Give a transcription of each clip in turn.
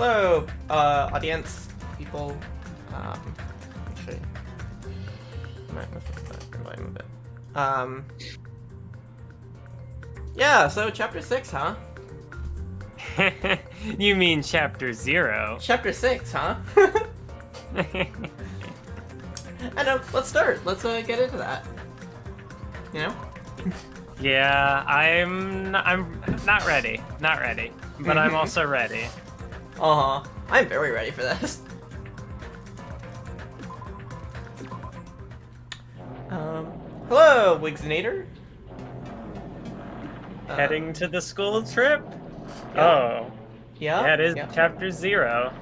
Hello, audience, people. Actually, invite him a bit. Yeah. So chapter 6, huh? You mean chapter 0? Chapter 6, huh? I know. Let's start. Let's get into that. You know? Yeah, I'm not ready. Not ready. But I'm also ready. I'm very ready for this. Hello, Wigzinator. Heading to the school trip? Yeah. Oh. Yeah? Yeah, it is Yeah. chapter 0.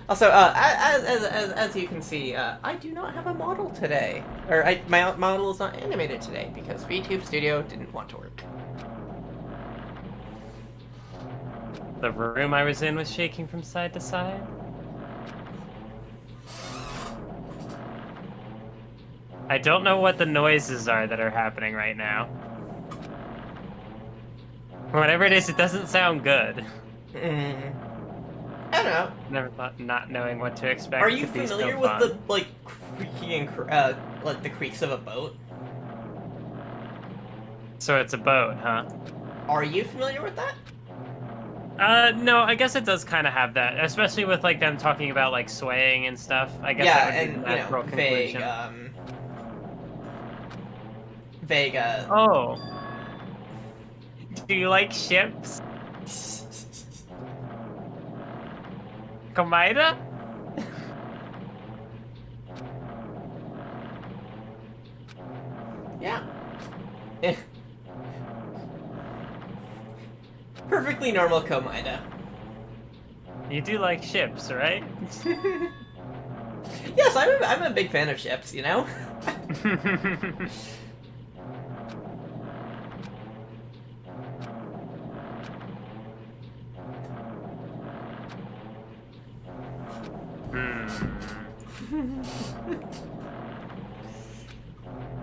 Also, as you can see, I do not have a model today. Or, my model is not animated today because VTube Studio didn't want to work. The room I was in was shaking from side to side. I don't know what the noises are that are happening right now. Whatever it is, it doesn't sound good. I don't know. Never thought not knowing what to expect. Are you could be so familiar with fun. the, like, creaking, like, the creaks of a boat? So it's a boat, huh? Are you familiar with that? No, I guess it does kind of have that, especially with, like, them talking about, like, swaying and stuff. I guess Yeah, that would be the natural conclusion. vague, Oh. Do you like ships? Komaida? Yeah. Perfectly normal Komaida. You do like ships, right? Yes, I'm a big fan of ships, you know?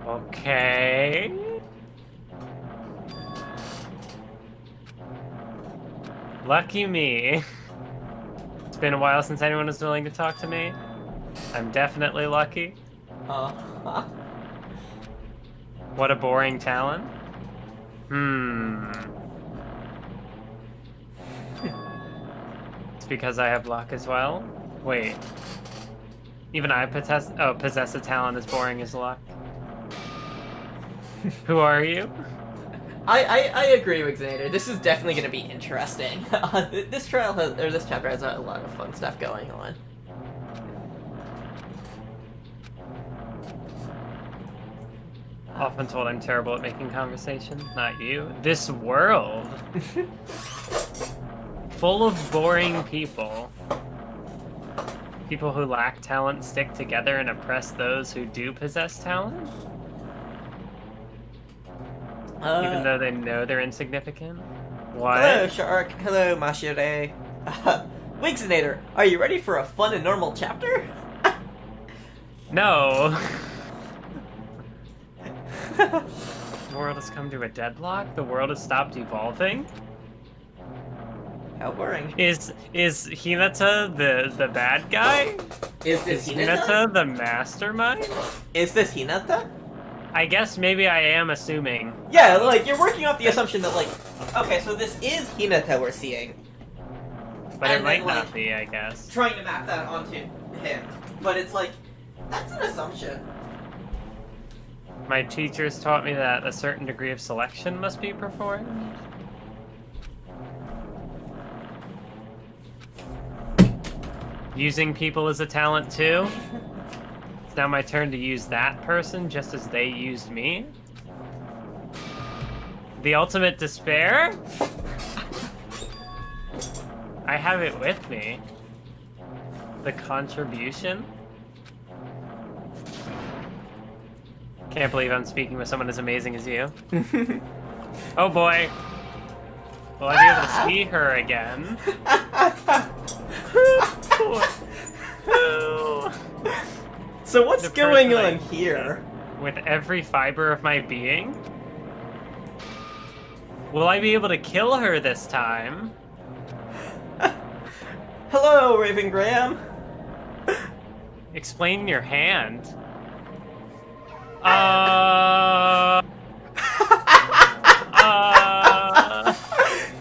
Okay. Lucky me. It's been a while since anyone was willing to talk to me. I'm definitely lucky. What a boring talent. It's because I have luck as well. Wait. Even I possess a talent as boring as luck. Who are you? I agree with Xander. This is definitely going to be interesting. This chapter has a lot of fun stuff going on. Often told I'm terrible at making conversation. Not you. This world. Full of boring people. People who lack talent stick together and oppress those who do possess talent? Even though they know they're insignificant? What? Hello, Shark. Hello, Mashire. Wigzinator, are you ready for a fun and normal chapter? No. The world has come to a deadlock? The world has stopped evolving? How boring. Is Hinata the bad guy? Is this Hinata the mastermind? Is this Hinata? I guess maybe I am assuming. Yeah, like, you're working off the assumption that, like, okay, so this is Hinata we're seeing. But And it might then, not like, be, I guess. Trying to map that onto him. But it's like, that's an assumption. My teachers taught me that a certain degree of selection must be performed. Using people as a talent too? It's now my turn to use that person just as they used me? The ultimate despair? I have it with me. The contribution? Can't believe I'm speaking with someone as amazing as you. Oh boy. Will I be able to see her again? So what's The going person I on here? With every fiber of my being? Will I be able to kill her this time? Whoa, Raven Graham. Explain your hand.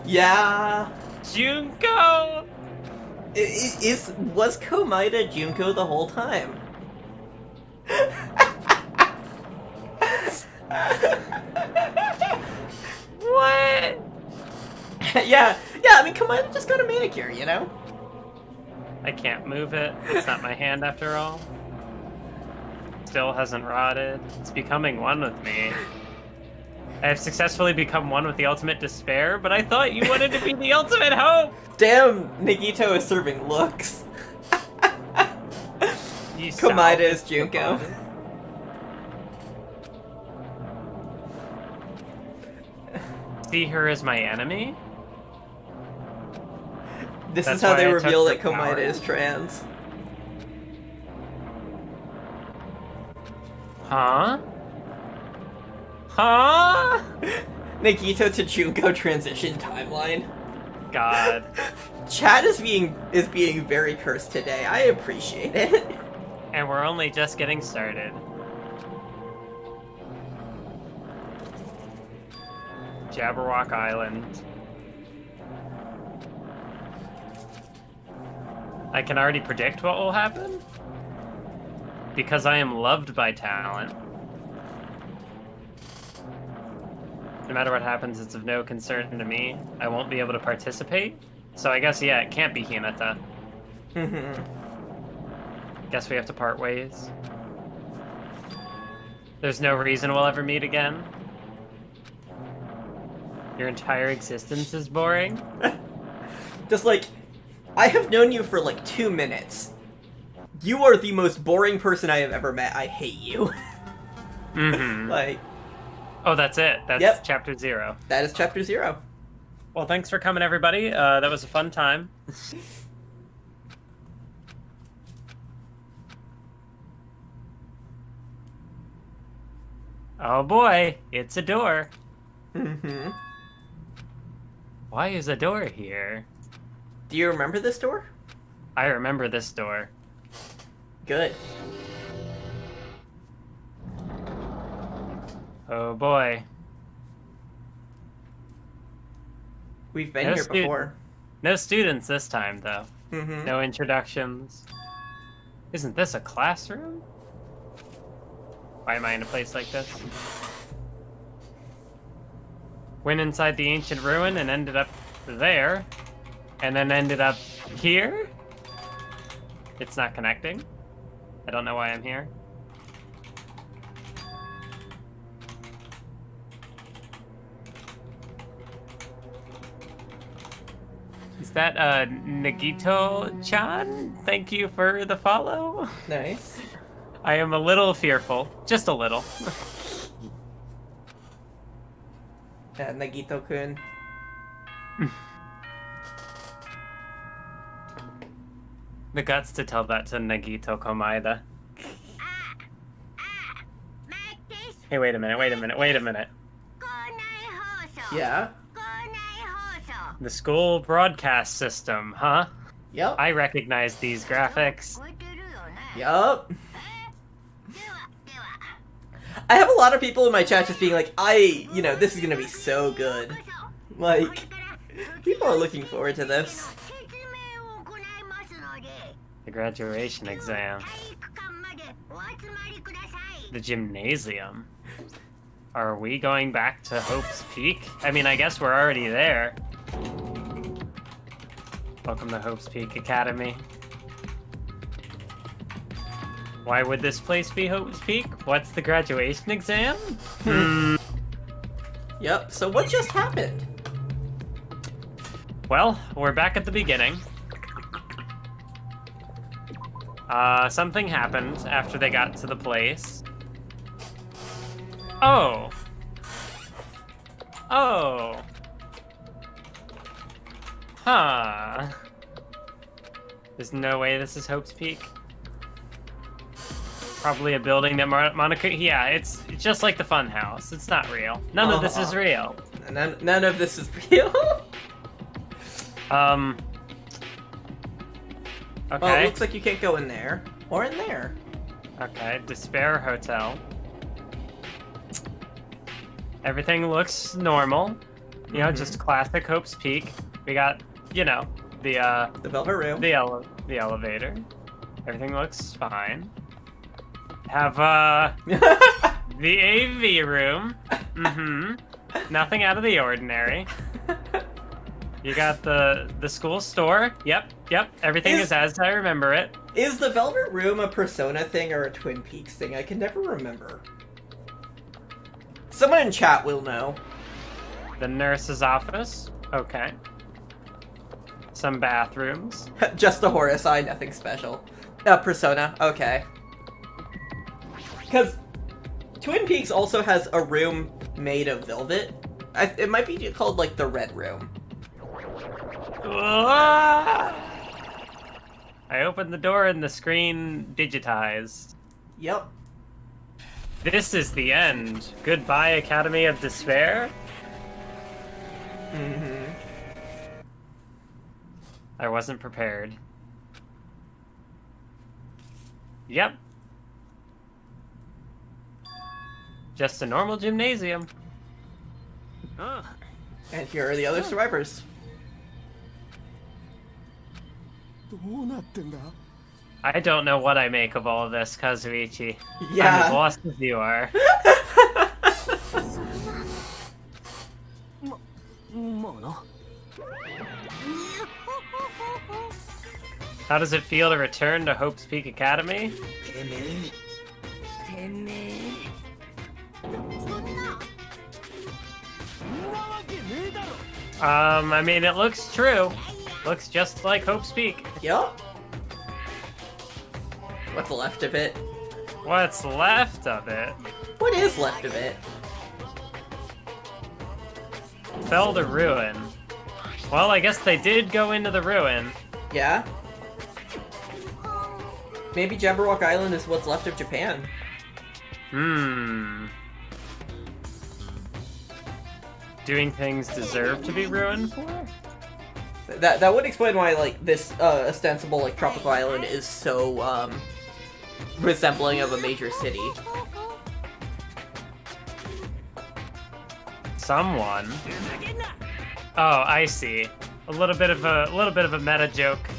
Yeah. Junko! Was Komaeda Junko the whole time? What? yeah, I mean, Komaeda just got a manicure, you know? I can't move it. It's not my hand after all. Still hasn't rotted. It's becoming one with me. I have successfully become one with the ultimate despair, but I thought you wanted to be the ultimate hope! Damn, Nagito is serving looks. Komaeda is Junko. See her as my enemy? This is how they reveal that Komaeda is trans. Huh? Huh? Nagito to Junko transition timeline. God. Chat is being very cursed today. I appreciate it. And we're only just getting started. Jabberwock Island. I can already predict what will happen. Because I am loved by talent. No matter what happens, it's of no concern to me. I won't be able to participate. So I guess, yeah, it can't be Hinata. Guess we have to part ways. There's no reason we'll ever meet again. Your entire existence is boring. Just like, I have known you for like 2 minutes. You are the most boring person I have ever met. I hate you. Like... Oh, that's it. That's chapter 0. That is chapter 0. Well, thanks for coming, everybody. That was a fun time. Oh boy, it's a door. Why is a door here? Do you remember this door? I remember this door. Good. Oh boy. We've been here before. No students this time, though. No introductions. Isn't this a classroom? Why am I in a place like this? Went inside the ancient ruin and ended up there. And then ended up here? It's not connecting. I don't know why I'm here. Is that Nagito-chan? Thank you for the follow. Nice. I am a little fearful. Just a little. Yeah, Nagito-kun. The guts to tell that to Nagito Komaeda. Hey, wait a minute. Yeah? The school broadcast system, huh? Yep. I recognize these graphics. Yup. I have a lot of people in my chat just being like, this is gonna be so good. Like, people are looking forward to this. The graduation exam. The gymnasium. Are we going back to Hope's Peak? I mean, I guess we're already there. Welcome to Hope's Peak Academy. Why would this place be Hope's Peak? What's the graduation exam? Yep, so what just happened? Well, we're back at the beginning. Something happened after they got to the place. Oh. Huh. There's no way this is Hope's Peak. Probably a building that Monica... Yeah, it's just like the fun house. It's not real. None of this is real. None of this is real? Okay. Well, it looks like you can't go in there. Or in there. Okay, Despair Hotel. Everything looks normal. You know, just classic Hope's Peak. We got, you know, the Velvet Room. the elevator. Everything looks fine. Have the AV room. Nothing out of the ordinary. You got the school store. Yep. Everything is as I remember it. Is the Velvet Room a Persona thing or a Twin Peaks thing? I can never remember. Someone in chat will know. The nurse's office. Okay. Some bathrooms. Just the Horus Eye, nothing special. Persona, okay. Because Twin Peaks also has a room made of velvet. It might be called, like, the Red Room. I opened the door and the screen digitized. Yep. This is the end. Goodbye, Academy of Despair. I wasn't prepared. Yep. Just a normal gymnasium. And here are the other survivors. I don't know what I make of all of this, Kazuichi. Yeah. I'm as lost as you are. How does it feel to return to Hope's Peak Academy? I mean, it looks true. Looks just like Hope's Peak. Yup. What's left of it? What's left of it? What is left of it? Fell to ruin. Well, I guess they did go into the ruin. Yeah? Maybe Jabberwock Island is what's left of Japan. Doing things deserve to be ruined for? That would explain why, like, this ostensible, like, tropical island is so, resembling of a major city. Someone. Oh, I see. A little bit of a meta joke.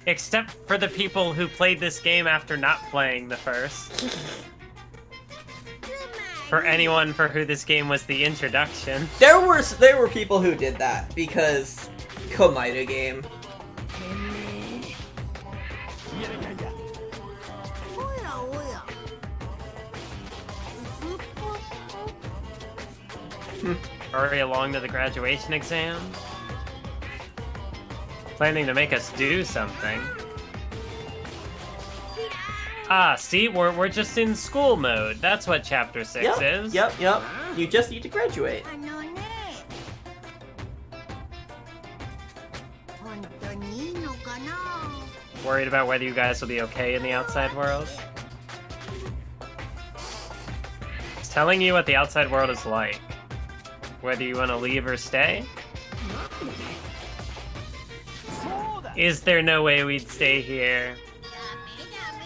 Except for the people who played this game after not playing the first. For anyone for who this game was the introduction. There were people who did that because Komaida game. Hurry along to the graduation exam. Planning to make us do something. Ah, see, we're just in school mode. That's what Chapter 6 is. Yep. You just need to graduate. Worried about whether you guys will be okay in the outside world? It's telling you what the outside world is like. Whether you want to leave or stay? Is there no way we'd stay here?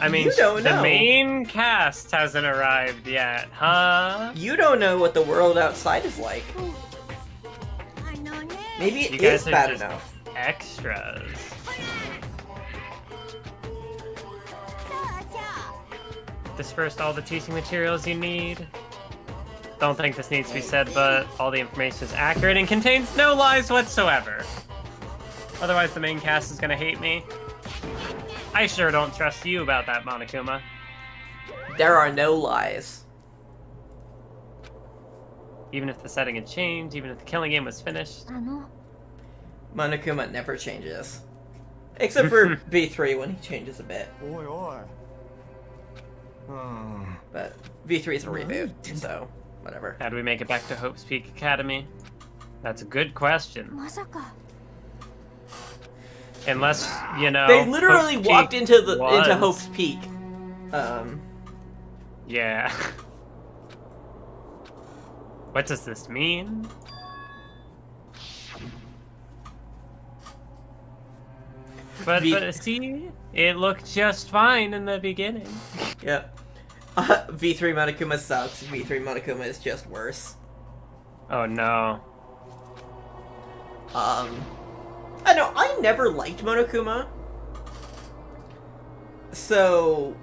I mean, You don't the know. main cast hasn't arrived yet, huh? You don't know what the world outside is like. Maybe You it guys is are bad just enough. Extras. Dispersed all the teaching materials you need. Don't think this needs to be said, but all the information is accurate and contains no lies whatsoever. Otherwise, the main cast is gonna hate me. I sure don't trust you about that, Monokuma. There are no lies. Even if the setting had changed, even if the killing game was finished. Monokuma never changes. Except for V3 when he changes a bit. But V3 is a reboot, so whatever. How do we make it back to Hope's Peak Academy? That's a good question. Unless, you know, They literally Hope's walked Peak into was- Hope's Peak. Yeah. What does this mean? But see, it looked just fine in the beginning. Yeah. V3 Monokuma sucks. V3 Monokuma is just worse. Oh no. I know, I never liked Monokuma. So,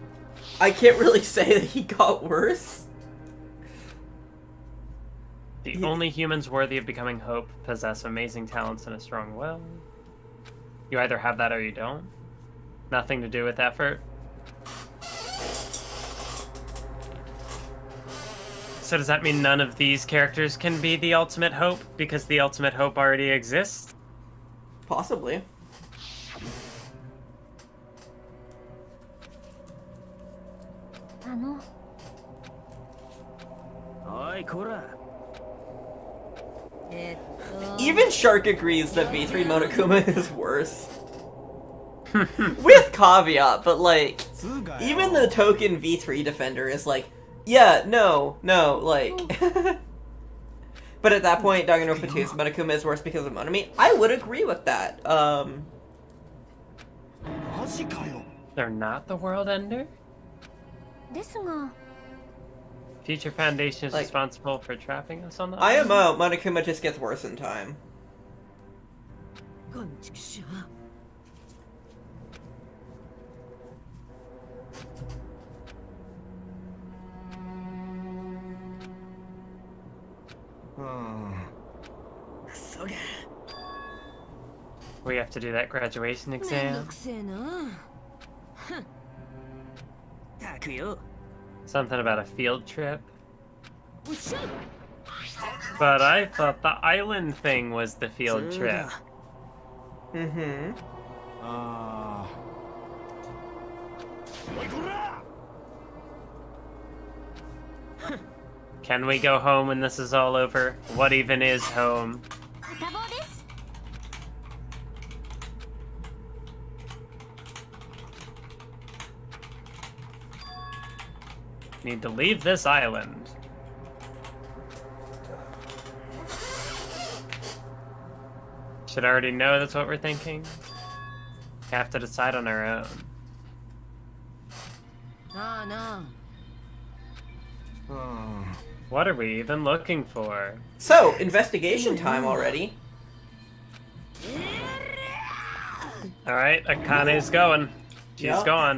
I can't really say that he got worse. The only humans worthy of becoming Hope possess amazing talents and a strong will. You either have that or you don't. Nothing to do with effort. So does that mean none of these characters can be the ultimate Hope because the ultimate Hope already exists? Possibly. Even Shark agrees that V3 Monokuma is worse. With caveat, but like, even the token V3 defender is like, yeah, no, like... But at that point, Danganronpa 2's Monokuma is worse because of Monomi. I would agree with that. They're not the world ender? Future Foundation is responsible for trapping us on the IMO, Monokuma just gets worse in time. We have to do that graduation exam. Something about a field trip. But I thought the island thing was the field trip. Mm-hmm. Can we go home when this is all over? What even is home? Need to leave this island. Should already know that's what we're thinking. Have to decide on our own. What are we even looking for? So, investigation time already. Alright, Akane's going. She's gone.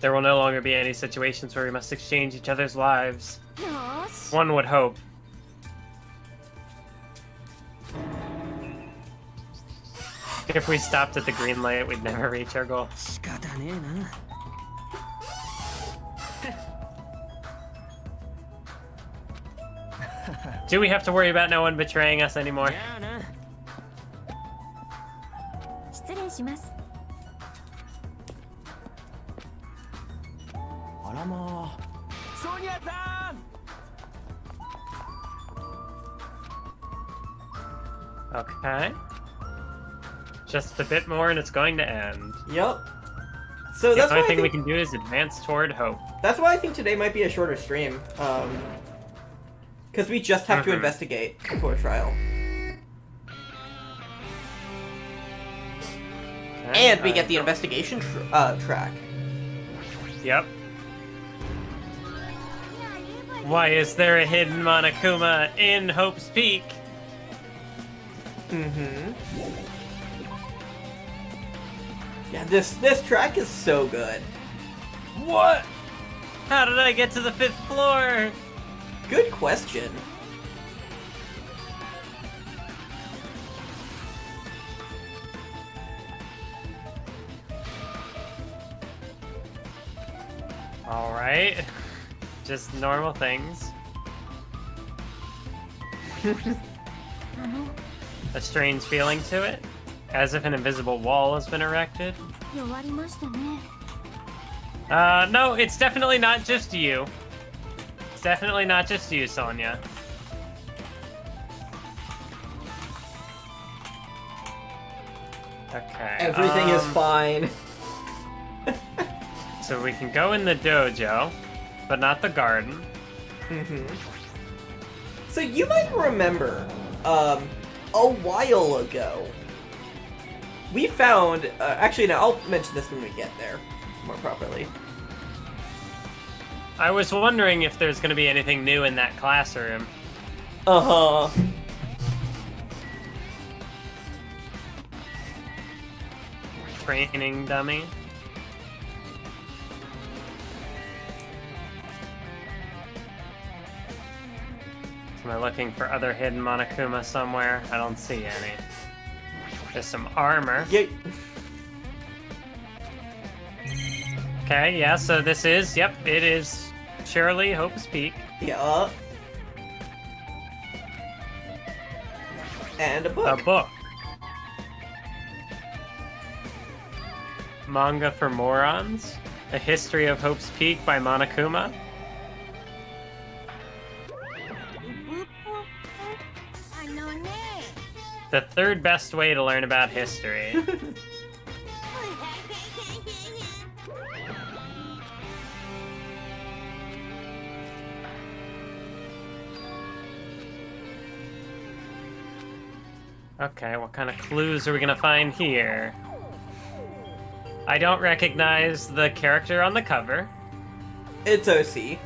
There will no longer be any situations where we must exchange each other's lives. One would hope. If we stopped at the green light, we'd never reach our goal. Do we have to worry about no one betraying us anymore? Okay. Just a bit more and it's going to end. Yep. So the that's only thing we can do is advance toward hope. That's why I think today might be a shorter stream. Because we just have to investigate before trial. Okay, and we get the investigation track. Yep. Why is there a hidden Monokuma in Hope's Peak? Yeah, this track is so good. What? How did I get to the 5th floor? Good question. Alright. Just normal things. A strange feeling to it, as if an invisible wall has been erected. No, it's definitely not just you. It's definitely not just you, Sonia. Okay. Everything is fine. So we can go in the dojo, but not the garden. So you might remember a while ago. We found, actually no, I'll mention this when we get there more properly. I was wondering if there's going to be anything new in that classroom. Uh-huh. Training dummy. Am I looking for other hidden Monokuma somewhere? I don't see any. There's some armor. Yeah. Okay, yeah, so this is, yep, it is surely Hope's Peak. Yeah. And a book. A book. Manga for Morons. A History of Hope's Peak by Monokuma. The third best way to learn about history. Okay, what kind of clues are we gonna find here? I don't recognize the character on the cover. It's OC.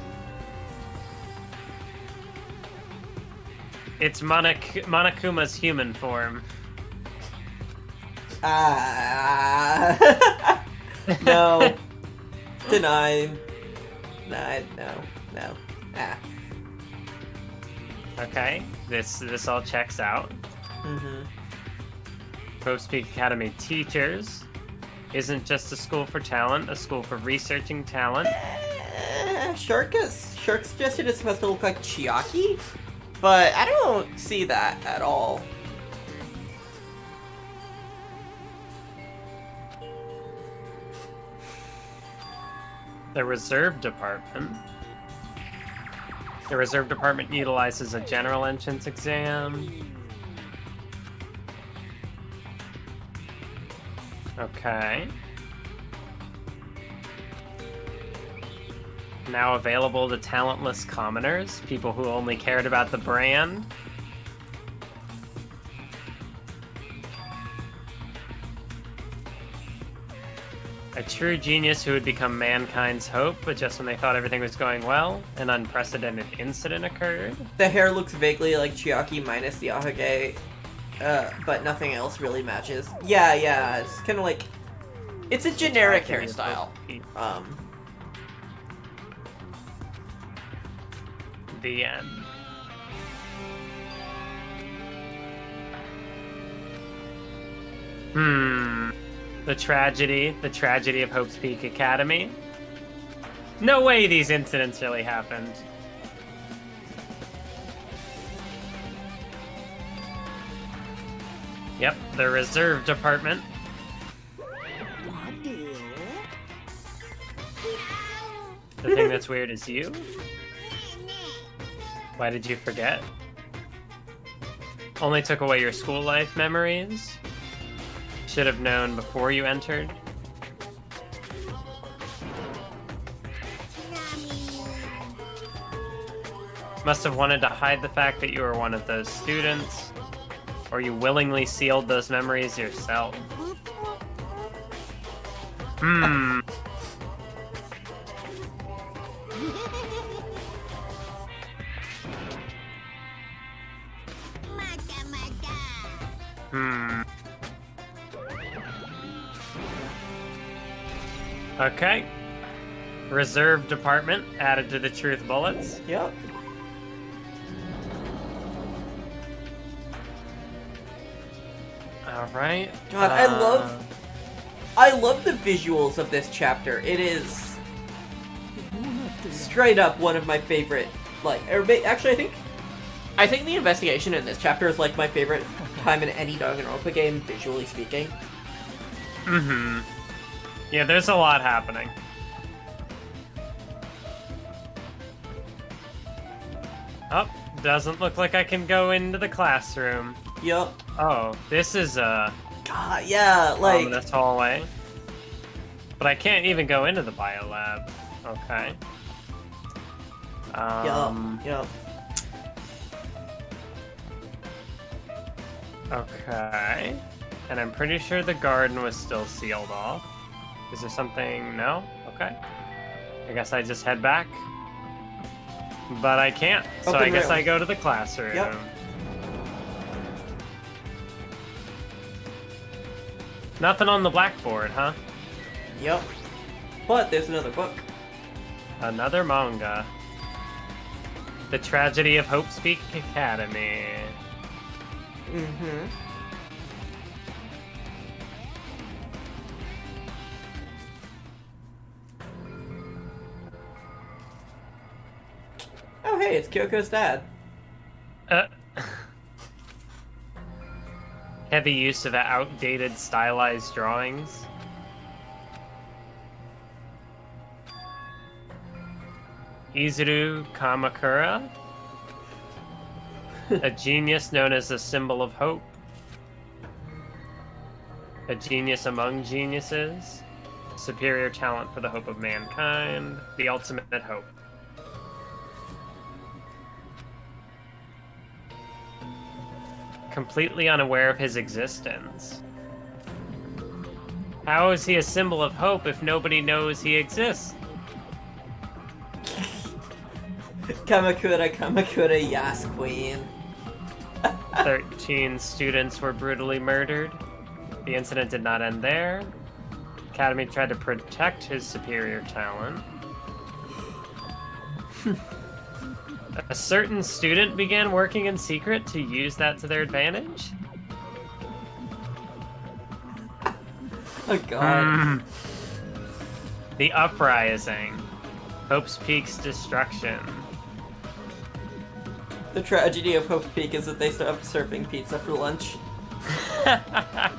It's Monokuma's human form. No. Denied. No. Ah. Okay, this all checks out. Mm-hmm. Hope's Peak Academy teachers isn't just a school for talent, a school for researching talent. Shark suggested it's supposed to look like Chiaki, but I don't see that at all. The reserve department. The reserve department utilizes a general entrance exam. Okay. Now available to talentless commoners, people who only cared about the brand. A true genius who would become mankind's hope, but just when they thought everything was going well, an unprecedented incident occurred. The hair looks vaguely like Chiaki minus the Ahage, but nothing else really matches. Yeah, it's kind of like... It's a generic hairstyle. The end. The tragedy of Hope's Peak Academy. No way these incidents really happened. Yep, the reserve department. The thing that's weird is you. Why did you forget? Only took away your school life memories? Should have known before you entered. Must have wanted to hide the fact that you were one of those students, or you willingly sealed those memories yourself. Okay. Reserve department added to the truth bullets. Yep. All right. God, I love the visuals of this chapter. It is straight up one of my favorite. Actually, I think the investigation in this chapter is like my favorite time in any Danganronpa game, visually speaking. Yeah, there's a lot happening. Oh, doesn't look like I can go into the classroom. Yup. Oh, this is a God, yeah, like ominous hallway. But I can't even go into the biolab. Okay. Yup. Okay. And I'm pretty sure the garden was still sealed off. Is there something? No? Okay. I guess I just head back. But I can't, so Open I guess room. I go to the classroom. Yep. Nothing on the blackboard, huh? Yep. But there's another book. Another manga. The Tragedy of Hope's Peak Academy. Mm-hmm. Oh, hey, it's Kyoko's dad. Heavy use of outdated stylized drawings. Izuru Kamakura, a genius known as the symbol of hope. A genius among geniuses. Superior talent for the hope of mankind. The ultimate hope. Completely unaware of his existence. How is he a symbol of hope if nobody knows he exists? Kamakura, yes, queen. 13 students were brutally murdered. The incident did not end there. Academy tried to protect his superior talent. A certain student began working in secret to use that to their advantage. Oh god. The Uprising. Hope's Peak's destruction. The tragedy of Hope Peak is that they stopped serving pizza for lunch. The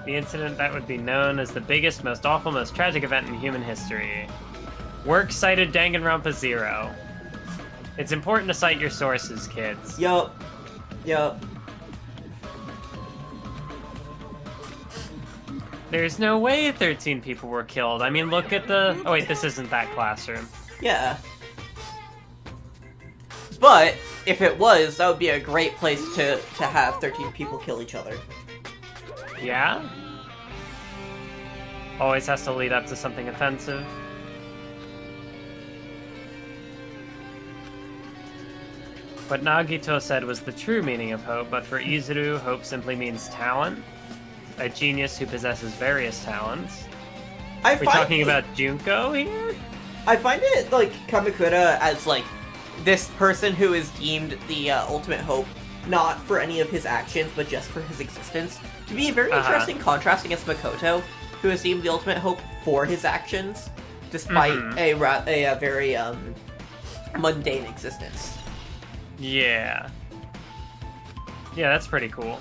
incident that would be known as the biggest, most awful, most tragic event in human history. Works cited Danganronpa 0. It's important to cite your sources, kids. Yup. There's no way 13 people were killed. I mean, look at the... Oh wait, this isn't that classroom. Yeah. But, if it was, that would be a great place to have 13 people kill each other. Yeah? Always has to lead up to something offensive. What Nagito said was the true meaning of hope, but for Izuru, hope simply means talent. A genius who possesses various talents. Are we talking about Junko here? I find it, like, Kamakura as, like, this person who is deemed the ultimate hope, not for any of his actions, but just for his existence, to be a very interesting contrast against Makoto, who is deemed the ultimate hope for his actions, despite a very, mundane existence. Yeah. Yeah, that's pretty cool.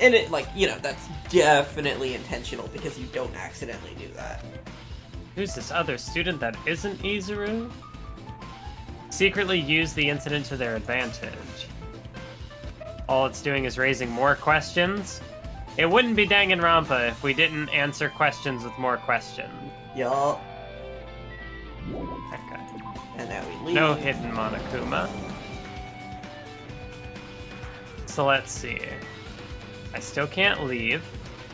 And it, like, you know, that's definitely intentional, because you don't accidentally do that. Who's this other student that isn't Izuru? Secretly use the incident to their advantage. All it's doing is raising more questions. It wouldn't be Danganronpa if we didn't answer questions with more questions. Yup. Okay. And now we leave. No hidden Monokuma. So let's see. I still can't leave.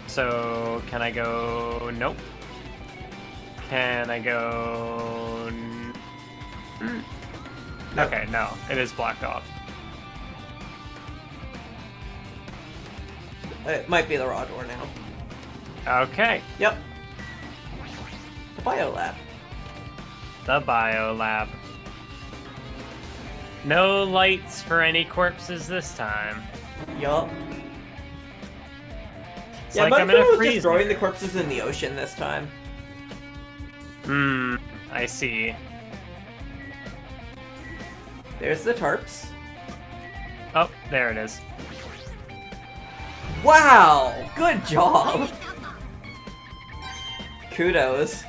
So can I go? Nope. Can I go? Okay, no. It is blocked off. It might be the raw door now. Okay. Yep. The biolab. The biolab. No lights for any corpses this time. Yup. It's Yeah, like but I'm in a was freezer. destroying the corpses in the ocean this time. I see. There's the tarps. Oh, there it is. Wow! Good job! Kudos.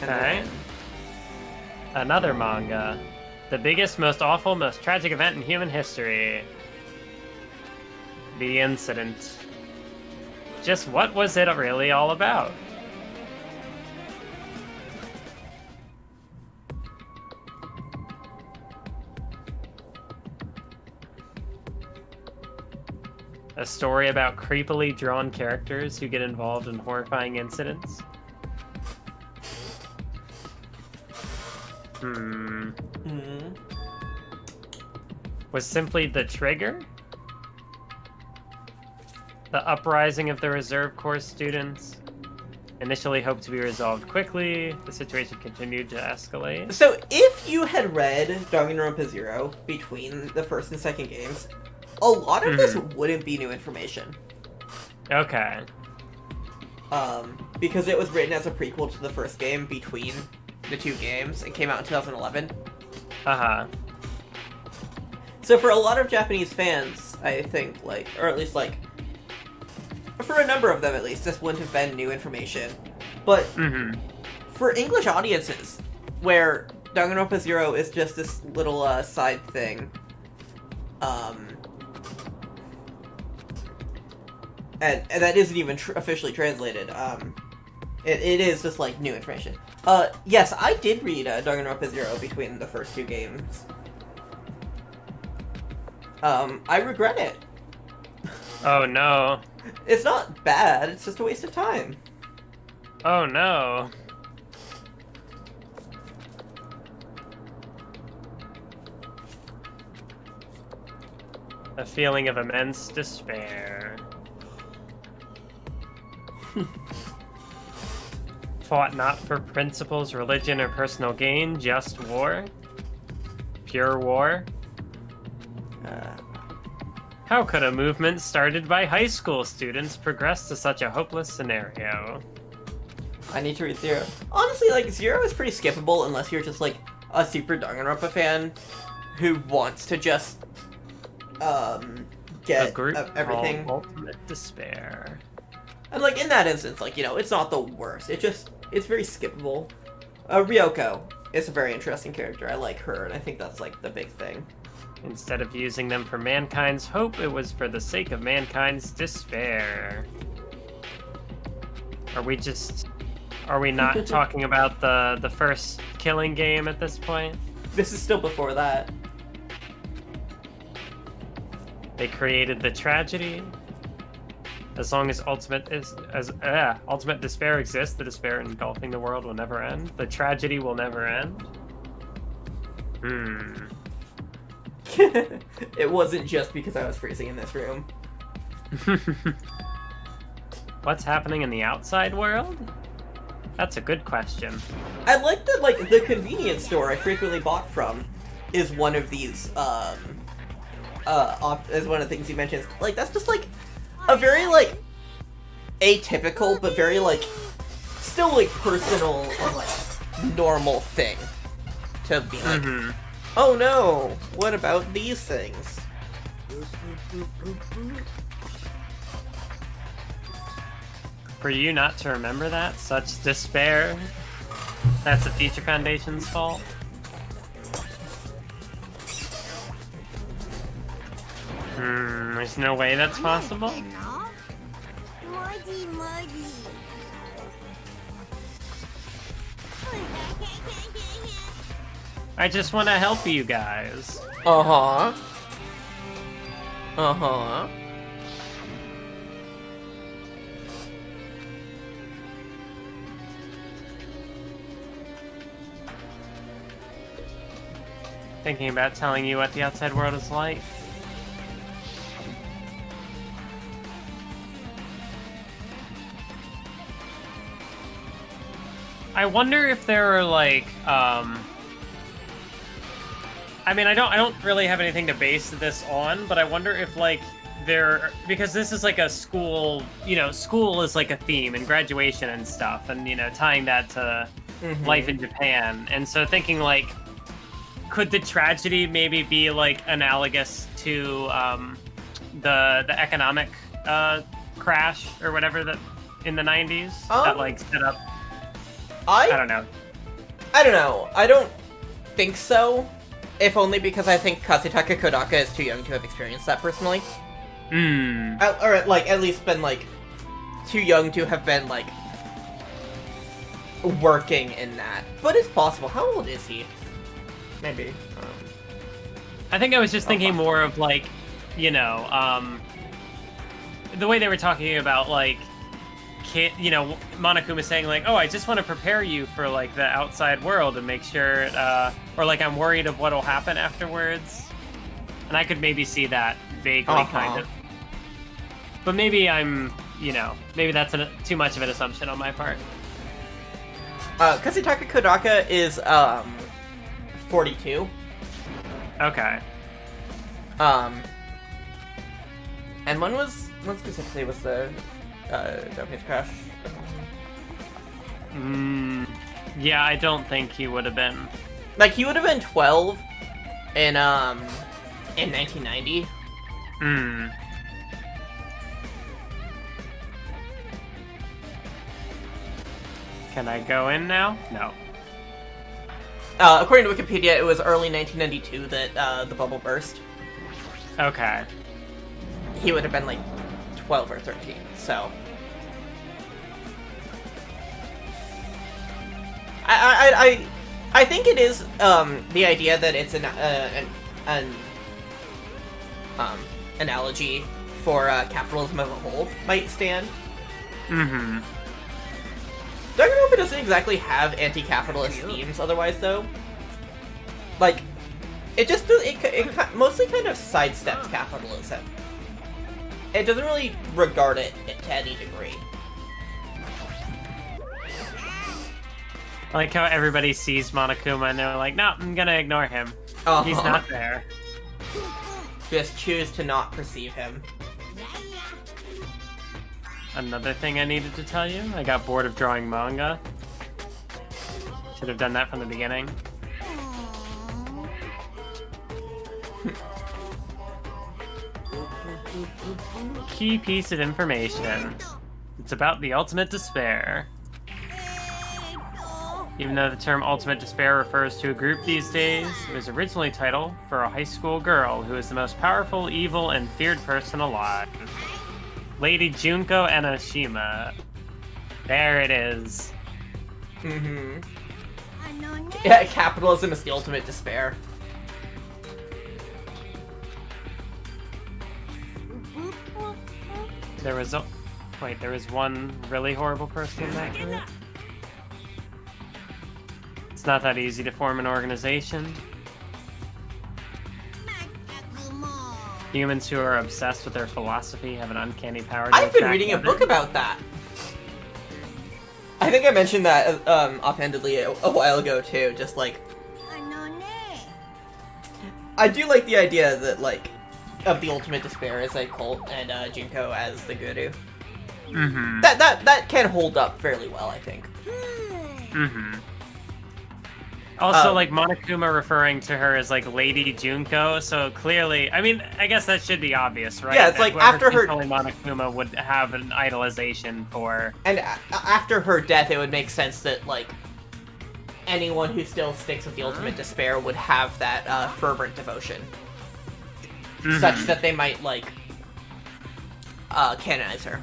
And Okay. then- Another manga. The biggest, most awful, most tragic event in human history. The incident. Just what was it really all about? A story about creepily drawn characters who get involved in horrifying incidents. Was simply the trigger? The uprising of the Reserve Corps students initially hoped to be resolved quickly. The situation continued to escalate. So, if you had read Danganronpa 0 between the first and second games, a lot of this wouldn't be new information. Okay. Because it was written as a prequel to the first game between the two games. It came out in 2011. Uh-huh. So for a lot of Japanese fans, I think, like, or at least, like, for a number of them at least, this wouldn't have been new information. But for English audiences, where Danganronpa 0 is just this little side thing, and that isn't even officially translated, it is just, like, new information. Yes, I did read Danganronpa 0 between the first two games. I regret it. Oh no. It's not bad, it's just a waste of time. Oh no. A feeling of immense despair. Fought not for principles, religion, or personal gain, just war. Pure war. How could a movement started by high school students progress to such a hopeless scenario? I need to read 0. Honestly, like, 0 is pretty skippable unless you're just, like, a super Danganronpa fan who wants to just, get a group everything. Called Ultimate Despair. And, like, in that instance, like, you know, it's not the worst. It's very skippable. Ryoko is a very interesting character. I like her, and I think that's, like, the big thing. Instead of using them for mankind's hope, it was for the sake of mankind's despair. Are we not talking about the first killing game at this point? This is still before that. They created the tragedy. As long as ultimate despair exists, the despair engulfing the world will never end. The tragedy will never end. It wasn't just because I was freezing in this room. What's happening in the outside world? That's a good question. I like that, like, the convenience store I frequently bought from is one of these, is one of the things he mentions. Like, that's just, like, a very, like, atypical, but very, like, still, like, personal and, like, normal thing to be like, oh no, what about these things? For you not to remember that, such despair, that's the Teacher Foundation's fault. There's no way that's possible. I just want to help you guys. Thinking about telling you what the outside world is like. I wonder if there are, like, I mean, I don't really have anything to base this on, but I wonder if, like, because this is like a school, you know, school is like a theme and graduation and stuff, and, you know, tying that to life in Japan. And so thinking, like, could the tragedy maybe be, like, analogous to the economic crash or whatever that in the 90s that, like, set up? I don't know. I don't think so. If only because I think Kazutaka Kodaka is too young to have experienced that personally. Or, like, at least been, like, too young to have been, like, working in that. But it's possible. How old is he? Maybe. I think I was just thinking more of, like, you know, the way they were talking about, like, you know, Monokuma saying, like, oh, I just want to prepare you for, like, the outside world and make sure, or, like, I'm worried of what'll happen afterwards. And I could maybe see that vaguely, kind of. But maybe I'm, you know, maybe that's too much of an assumption on my part. Kazutaka Kodaka is, 42. Okay. And when specifically was the, Japanese crash? Yeah, I don't think he would have been. Like, he would have been 12 in 1990. Can I go in now? No. According to Wikipedia, it was early 1992 that, the bubble burst. Okay. He would have been, like, 12 or 13, so... I think it is, the idea that it's an analogy for, capitalism as a whole might stand. Danganronpa doesn't exactly have anti-capitalist themes otherwise, though. Like, it just does, it mostly kind of sidesteps capitalism. It doesn't really regard it to any degree. I like how everybody sees Monokuma and they're like, no, I'm gonna ignore him. He's not there. Just choose to not perceive him. Another thing I needed to tell you, I got bored of drawing manga. Should have done that from the beginning. Key piece of information. It's about the ultimate despair. Even though the term ultimate despair refers to a group these days, it was originally titled for a high school girl who is the most powerful, evil, and feared person alive. Lady Junko Enoshima. There it is. Yeah, capitalism is the ultimate despair. There was one really horrible person in that group? It's not that easy to form an organization. Humans who are obsessed with their philosophy have an uncanny power to I've been reading a book about that. I think I mentioned that offhandedly a while ago too, just like... I do like the idea that, like, of the ultimate despair as a cult and Junko as the guru. That can hold up fairly well, I think. Also, like, Monokuma referring to her as, like, Lady Junko, so clearly, I mean, I guess that should be obvious, right? Yeah, it's like, after her... Monokuma would have an idolization for... And after her death, it would make sense that, like, anyone who still sticks with the ultimate despair would have that fervent devotion. Such that they might, like, canonize her.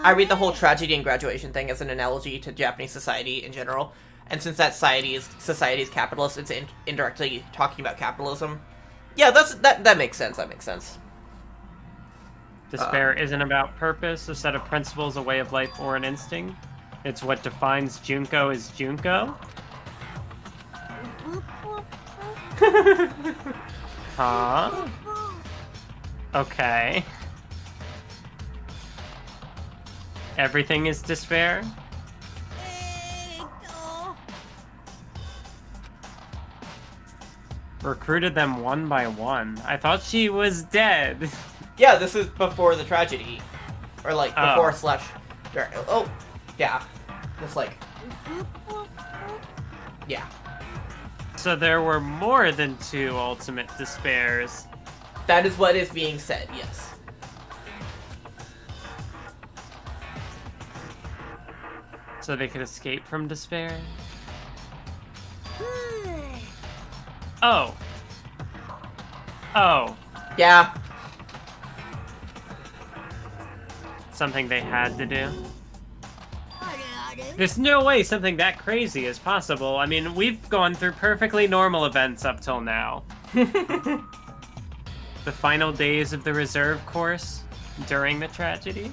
I read the whole tragedy and graduation thing as an analogy to Japanese society in general, and since that society is capitalist, it's indirectly talking about capitalism. Yeah, that makes sense. That makes sense. Despair isn't about purpose, a set of principles, a way of life, or an instinct. It's what defines Junko as Junko. Huh? Okay. Everything is despair? Recruited them one by one. I thought she was dead. Yeah, this is before the tragedy. Or, like, before slash... Oh, yeah. Just, like... Yeah. So there were more than 2 ultimate despairs. That is what is being said, yes. So they could escape from despair? Oh. Oh. Yeah. Something they had to do? There's no way something that crazy is possible. I mean, we've gone through perfectly normal events up till now. the final days of the reserve course during the tragedy.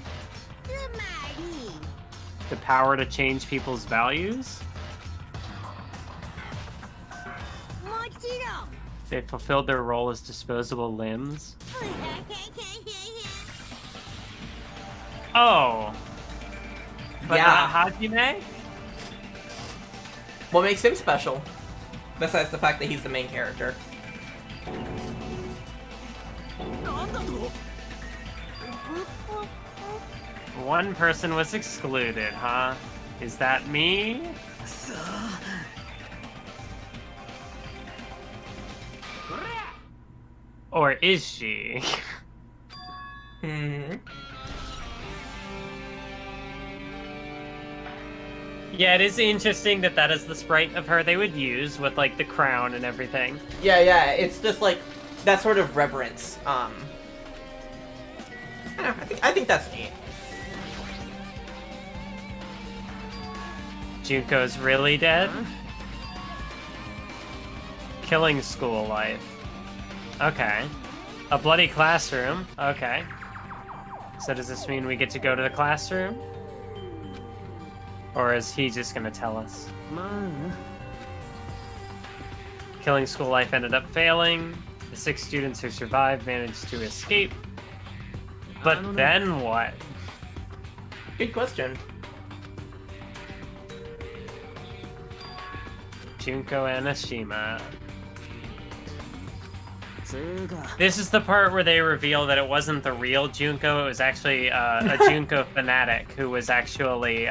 The power to change people's values. They fulfilled their role as disposable limbs. Oh. But not Hajime? What makes him special? Besides the fact that he's the main character. One person was excluded, huh? Is that me? Or is she? Yeah, it is interesting that that is the sprite of her they would use with, like, the crown and everything. Yeah, it's just, like, that sort of reverence. I don't know, I think that's neat. Junko's really dead? Killing school life. Okay. A bloody classroom. Okay. So does this mean we get to go to the classroom? Or is he just gonna tell us? Killing school life ended up failing. The 6 students who survived managed to escape. But then what? Good question. Junko Anashima. This is the part where they reveal that it wasn't the real Junko, it was actually a Junko fanatic who was actually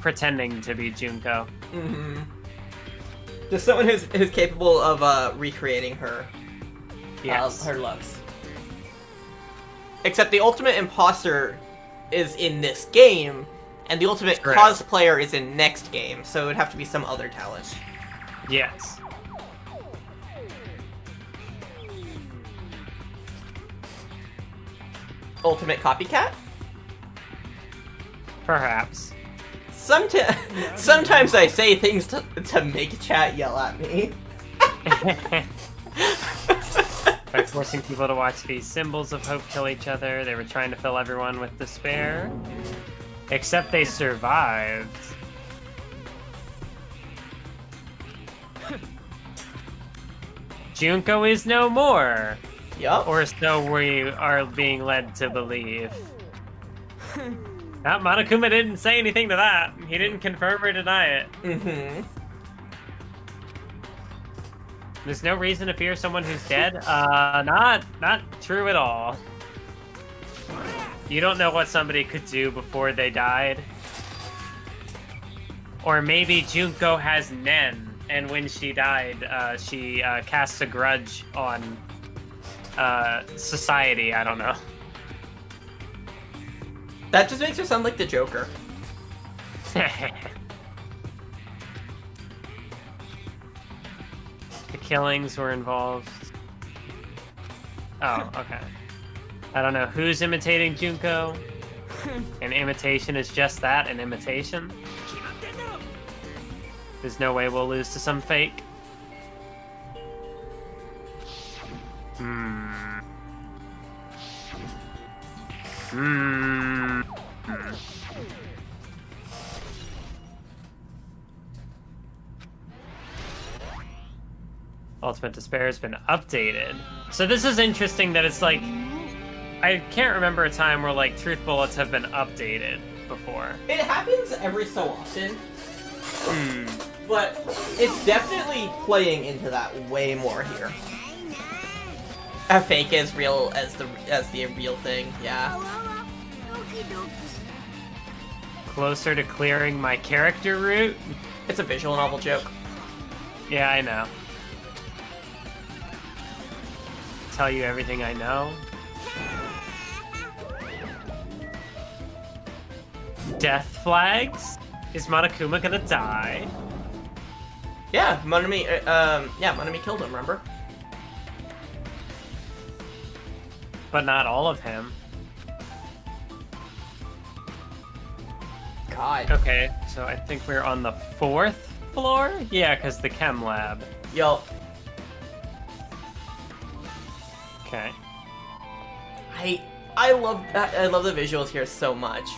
pretending to be Junko. Just someone who's capable of recreating her, her looks. Except the ultimate imposter is in this game, and the ultimate cosplayer is in next game, so it would have to be some other talent. Yes. Ultimate copycat? Perhaps. Sometimes I say things to make chat yell at me. By forcing people to watch these symbols of hope kill each other, they were trying to fill everyone with despair. Except they survived. Junko is no more. Yup. Or so we are being led to believe. Monokuma didn't say anything to that. He didn't confirm or deny it. There's no reason to fear someone who's dead. Not true at all. You don't know what somebody could do before they died. Or maybe Junko has Nen, and when she died, she cast a grudge on society. I don't know. That just makes her sound like the Joker. The killings were involved. Oh, okay. I don't know who's imitating Junko. An imitation is just that, an imitation. There's no way we'll lose to some fake. Ultimate Despair has been updated. So this is interesting that it's like, I can't remember a time where like truth bullets have been updated before. It happens every so often. But it's definitely playing into that way more here. A fake as real as the real thing, yeah. Closer to clearing my character route? It's a visual novel joke. Yeah, I know. Tell you everything I know. Death flags? Is Monokuma gonna die? Yeah, Monami killed him, remember? But not all of him. God. Okay, so I think we're on the 4th floor? Yeah, because the chem lab. Yo. Okay. I love the visuals here so much.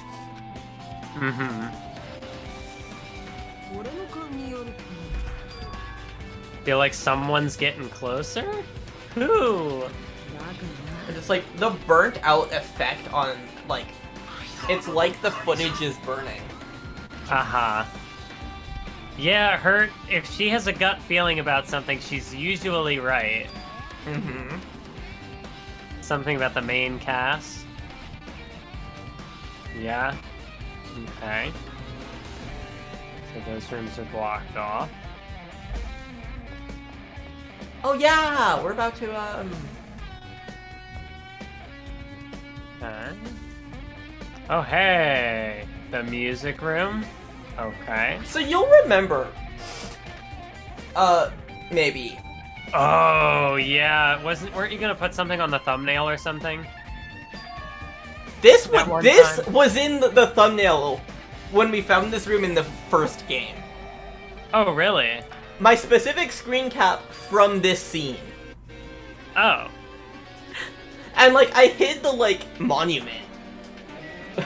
Mm-hmm. Feel like someone's getting closer? Who? And it's like the burnt out effect on, like, it's like the footage is burning. Uh-huh. Yeah, if she has a gut feeling about something, she's usually right. Mm-hmm. Something about the main cast. Yeah. Okay. So those rooms are blocked off. Oh yeah, we're about to Okay. Oh hey, the music room. Okay. So you'll remember, maybe. Oh yeah, weren't you gonna put something on the thumbnail or something? This That one was in the thumbnail when we found this room in the first game. Oh really? My specific screen cap from this scene. Oh. And, like, I hid the, like, monument.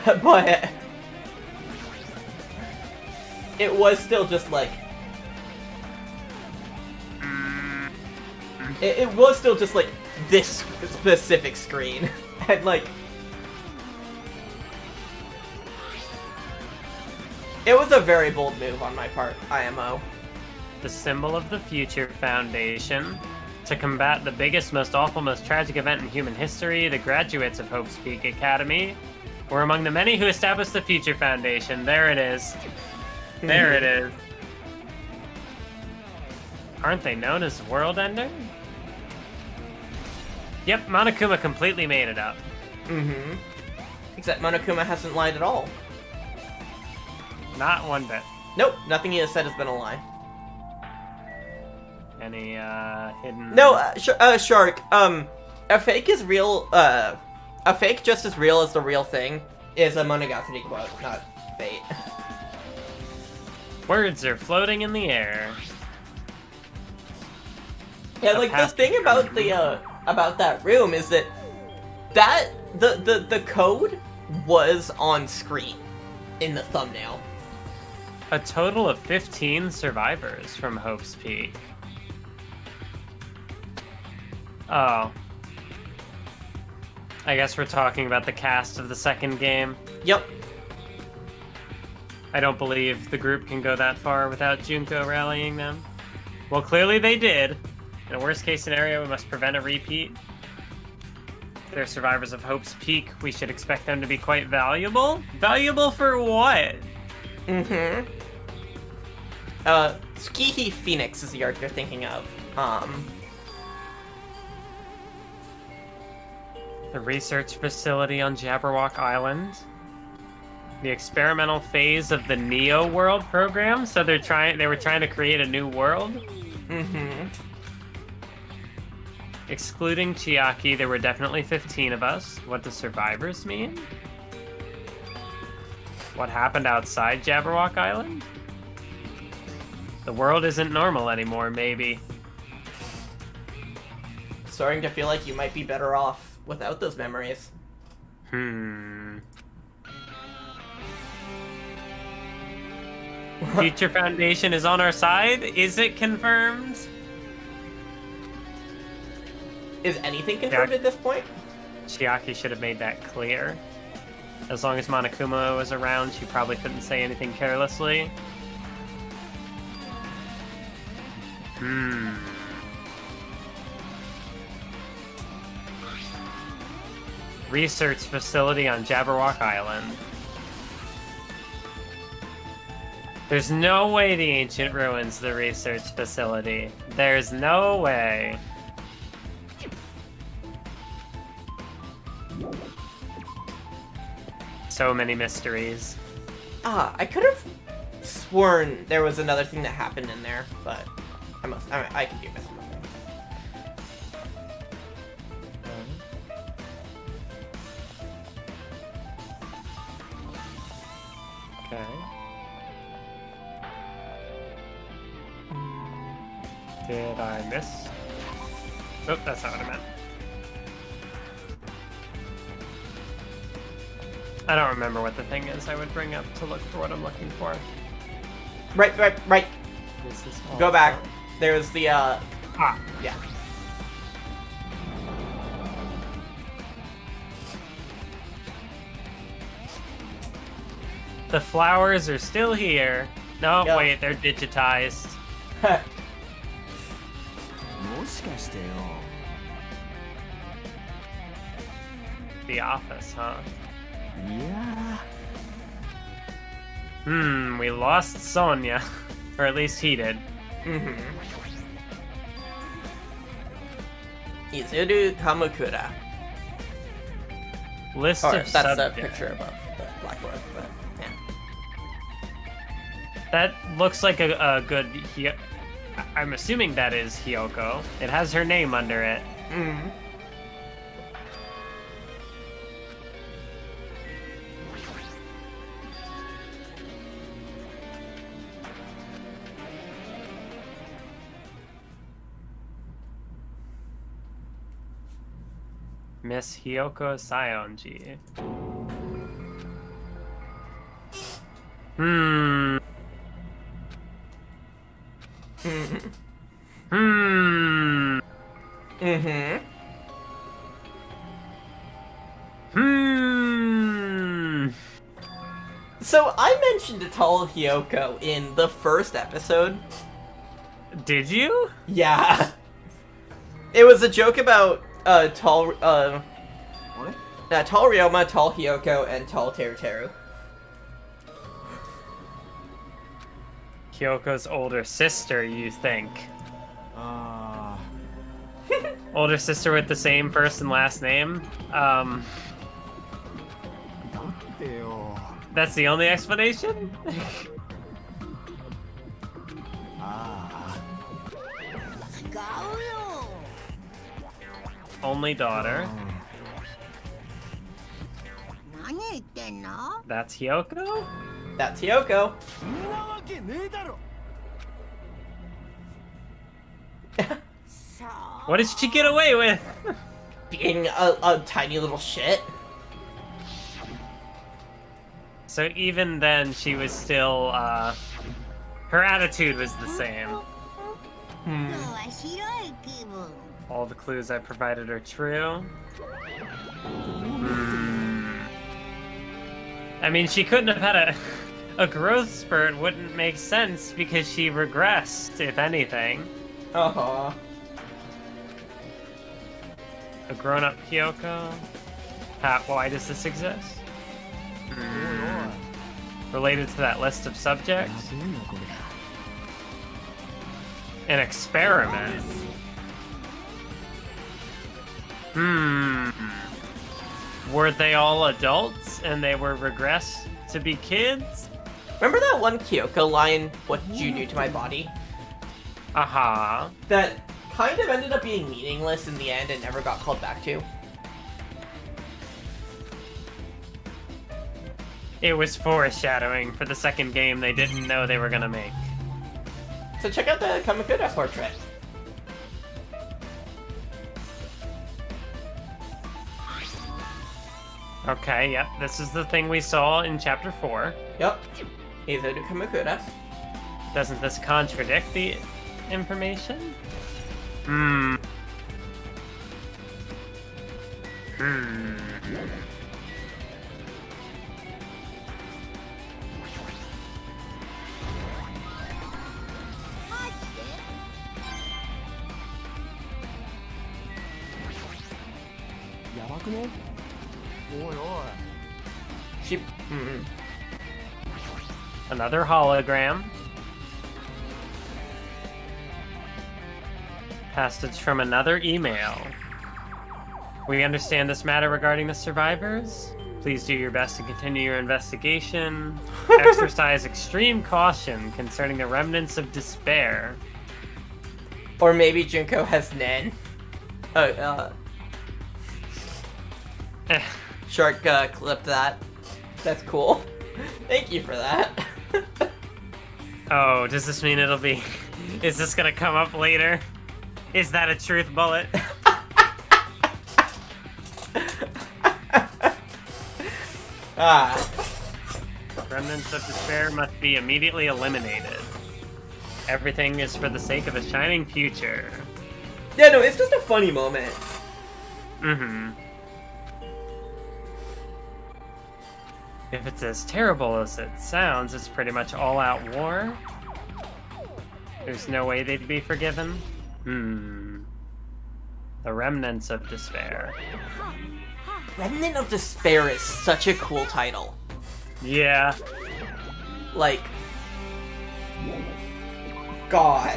But it was still just, like... It was still just, like, this specific screen. And, like... It was a very bold move on my part, IMO. The symbol of the Future Foundation. To combat the biggest, most awful, most tragic event in human history, the graduates of Hope's Peak Academy were among the many who established the Future Foundation. There it is. There it is. Aren't they known as World Ender? Yep, Monokuma completely made it up. Mm-hmm. Except Monokuma hasn't lied at all. Not one bit. Nope, nothing he has said has been a lie. Any, hidden... No, Shark, a fake is real, a fake just as real as the real thing is a Monogatari quote, not fate. Words are floating in the air. Yeah, like, the thing about about that room is that the code was on screen in the thumbnail. A total of 15 survivors from Hope's Peak. Oh. I guess we're talking about the cast of the second game. Yep. I don't believe the group can go that far without Junko rallying them. Well, clearly they did. In a worst-case scenario, we must prevent a repeat. If they're survivors of Hope's Peak, we should expect them to be quite valuable? Valuable for what? Mm-hmm. Tsukihi Phoenix is the arc you're thinking of. The research facility on Jabberwock Island. The experimental phase of the Neo World program. So they were trying to create a new world. Mm-hmm. Excluding Chiaki, there were definitely 15 of us. What does survivors mean? What happened outside Jabberwock Island? The world isn't normal anymore, maybe. Starting to feel like you might be better off without those memories. Future Foundation is on our side? Is it confirmed? Is anything confirmed at this point? Chiaki should have made that clear. As long as Monokuma was around, she probably couldn't say anything carelessly. Research facility on Jabberwock Island. There's no way the ancient ruins the research facility. There's no way. So many mysteries. I could have sworn there was another thing that happened in there, but I could be missing something. Okay. Did I miss? Nope, that's not what I meant. I don't remember what the thing is I would bring up to look for what I'm looking for. Right. This is all Go back. about- There's the, Ah, yeah. the flowers are still here. No, Yeah. wait, they're digitized. The office, huh? Yeah. We lost Sonya. Or at least he did. Izuru Kamakura. List Or of that's the subjects. picture above the blackboard, but yeah. That looks like a good... I'm assuming that is Hyoko. It has her name under it. Miss Hyoko Sayonji. Hmm. So I mentioned a tall Hyoko in the first episode. Did you? Yeah. It was a joke about tall What? tall Ryoma, tall Hyoko, and tall Teruteru. Hyoko's older sister, you think? Ah. Older sister with the same first and last name? That's the only explanation? Ah. Only daughter. Oh. That's Hyoko? That's Hyoko. What did she get away with? Being a tiny little shit. So even then, she was still, her attitude was the same. All the clues I provided are true. I mean, she couldn't have had a growth spurt, wouldn't make sense because she regressed, if anything. Uh-huh. A grown-up Hyoko? Why does this exist? Related to that list of subjects? An experiment. Were they all adults and they were regressed to be kids? Remember that one Kyoko line, "What did you do to my body?" Aha. That kind of ended up being meaningless in the end and never got called back to. It was foreshadowing for the second game they didn't know they were gonna make. So check out the Kamakura portrait. Okay, yep, this is the thing we saw in Chapter 4. Yep. Izuru Kamakura. Doesn't this contradict the information? She. Another hologram. Passage from another email. We understand this matter regarding the survivors. Please do your best to continue your investigation. Exercise extreme caution concerning the remnants of despair. Or maybe Junko has Nen. Shark clipped that. That's cool. Thank you for that. Oh, does this mean it'll be... Is this gonna come up later? Is that a truth bullet? Ah. Remnants of despair must be immediately eliminated. Everything is for the sake of a shining future. Yeah, no, it's just a funny moment. Mm-hmm. If it's as terrible as it sounds, it's pretty much all-out war. There's no way they'd be forgiven. The Remnants of Despair. Remnant of Despair is such a cool title. Yeah. Like... God.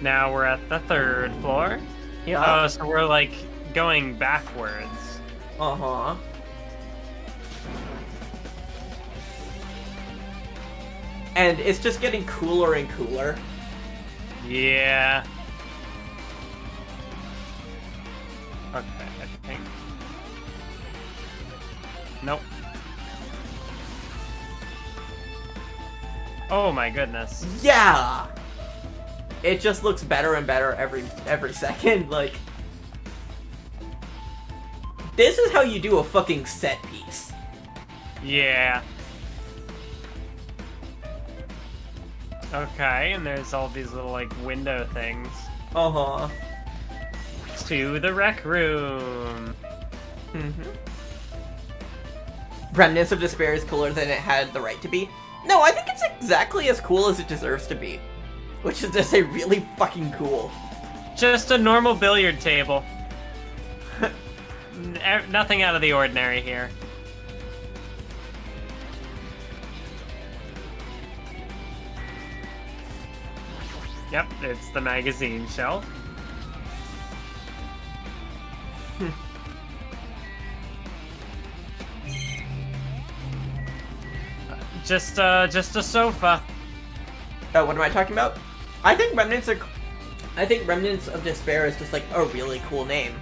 Now we're at the 3rd floor. Yeah. Oh, so we're, like, going backwards. Uh-huh. And it's just getting cooler and cooler. Yeah. Okay, I think. Nope. Oh my goodness. Yeah! It just looks better and better every second, like... This is how you do a fucking set piece. Yeah. Okay, and there's all these little, like, window things. Uh-huh. To the rec room. Remnants of Despair is cooler than it had the right to be. No, I think it's exactly as cool as it deserves to be. Which is to say really fucking cool. Just a normal billiard table. Nothing out of the ordinary here. Yep, it's the magazine shelf. Just a sofa. Oh, what am I talking about? I think Remnants of Despair is just like a really cool name.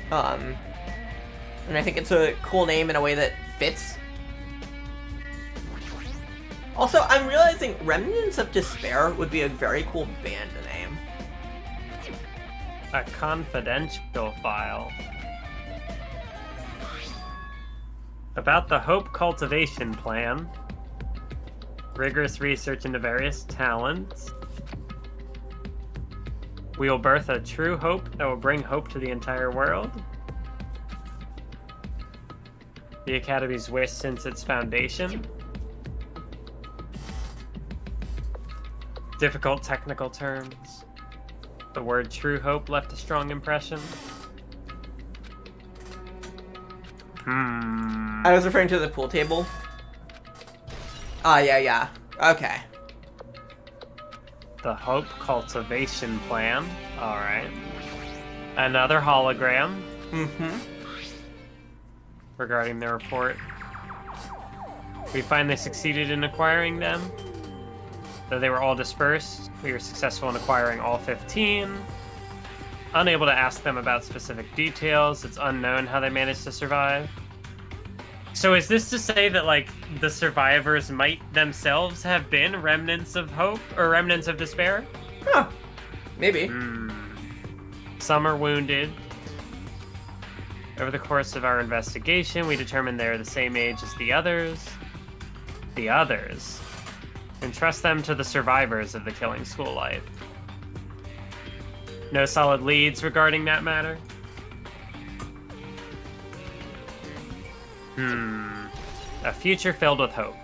And I think it's a cool name in a way that fits. Also, I'm realizing Remnants of Despair would be a very cool band name. A confidential file. About the Hope Cultivation Plan. Rigorous research into various talents. We will birth a true hope that will bring hope to the entire world. The Academy's wish since its foundation. Difficult technical terms. The word true hope left a strong impression. I was referring to the pool table. Ah, yeah. Okay. The Hope Cultivation Plan. Alright. Another hologram. Regarding the report. We finally succeeded in acquiring them. Though they were all dispersed, we were successful in acquiring all 15. Unable to ask them about specific details, it's unknown how they managed to survive. So is this to say that, like, the survivors might themselves have been remnants of hope, or remnants of despair? Huh. Maybe. Some are wounded. Over the course of our investigation, we determined they're the same age as the others. The others. Entrust them to the survivors of the killing school life. No solid leads regarding that matter? A future filled with hope.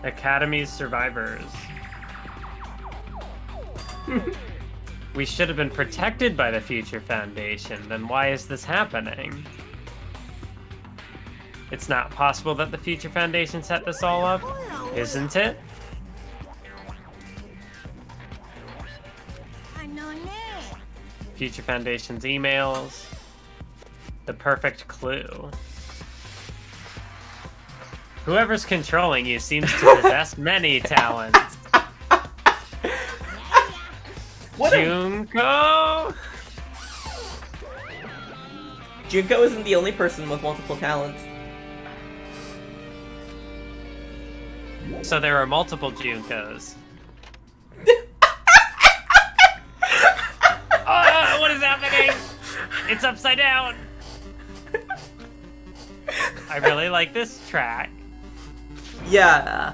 Academy's survivors. We should have been protected by the Future Foundation. Then why is this happening? It's not possible that the Future Foundation set this all up, isn't it? Future Foundation's emails. The perfect clue. Whoever's controlling you seems to possess many talents. Junko? Junko isn't the only person with multiple talents. So there are multiple Junkos. It's upside down! I really like this track. Yeah.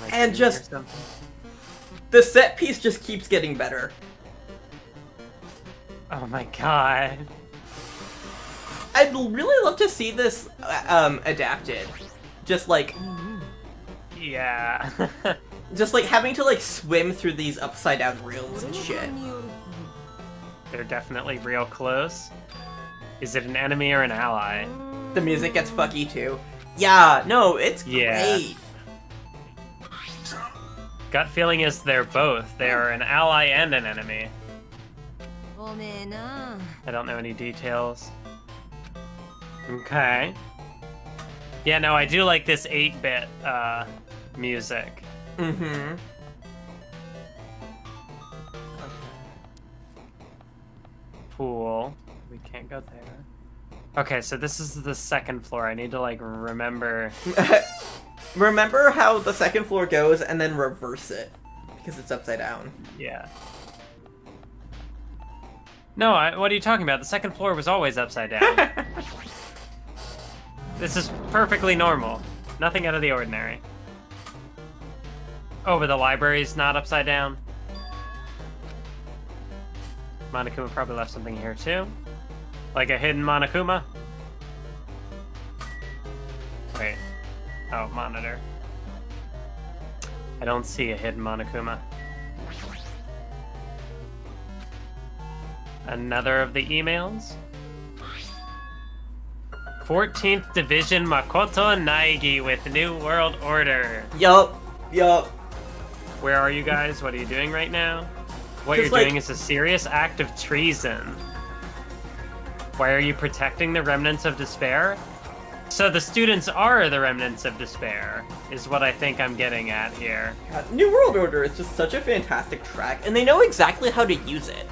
Like And singing just- or something. The set piece just keeps getting better. Oh my god. I'd really love to see this adapted. Just like Yeah. having to like swim through these upside down rooms and shit. They're definitely real close. Is it an enemy or an ally? The music gets fucky too. Yeah, no, it's Yeah. great. Gut feeling is they're both. They are an ally and an enemy. I don't know any details. Okay. Yeah, no, I do like this 8-bit music. Mm-hmm. Pool. We can't go there. Okay, so this is the second floor. I need to, like, remember. Remember how the second floor goes and then reverse it. Because it's upside down. Yeah. No, what are you talking about? The second floor was always upside down. This is perfectly normal. Nothing out of the ordinary. Oh, but the library's not upside down. Monokuma probably left something here too. Like a hidden Monokuma. Wait. Oh, monitor. I don't see a hidden Monokuma. Another of the emails. 14th Division Makoto Naegi with New World Order. Yup. Where are you guys? What are you doing right now? What Just you're like- doing is a serious act of treason. Why are you protecting the remnants of despair? So the students are the remnants of despair, is what I think I'm getting at here. God, New World Order is just such a fantastic track, and they know exactly how to use it.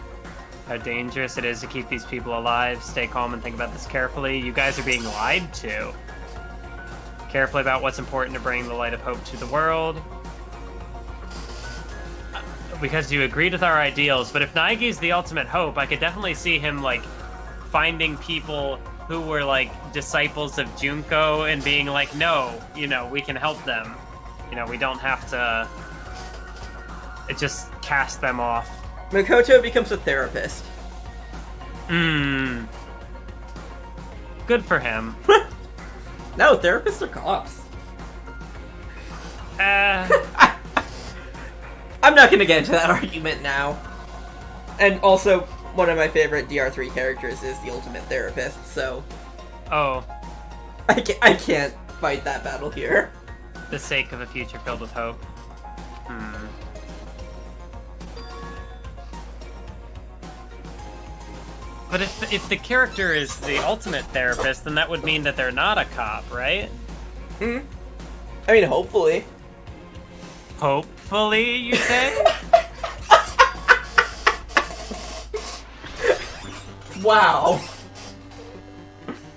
How dangerous it is to keep these people alive. Stay calm and think about this carefully. You guys are being lied to. Carefully about what's important to bring the light of hope to the world. Because you agreed with our ideals, but if Naigi's the ultimate hope, I could definitely see him, like, finding people who were, like, disciples of Junko and being like, no, you know, we can help them. You know, we don't have to just cast them off. Makoto becomes a therapist. Good for him. No, therapists are cops. I'm not gonna get into that argument now. And also, one of my favorite DR3 characters is the ultimate therapist, so Oh, I can't fight that battle here. the sake of a future filled with hope. But if the character is the ultimate therapist, then that would mean that they're not a cop, right? I mean, hopefully. Hopefully, you say? Wow.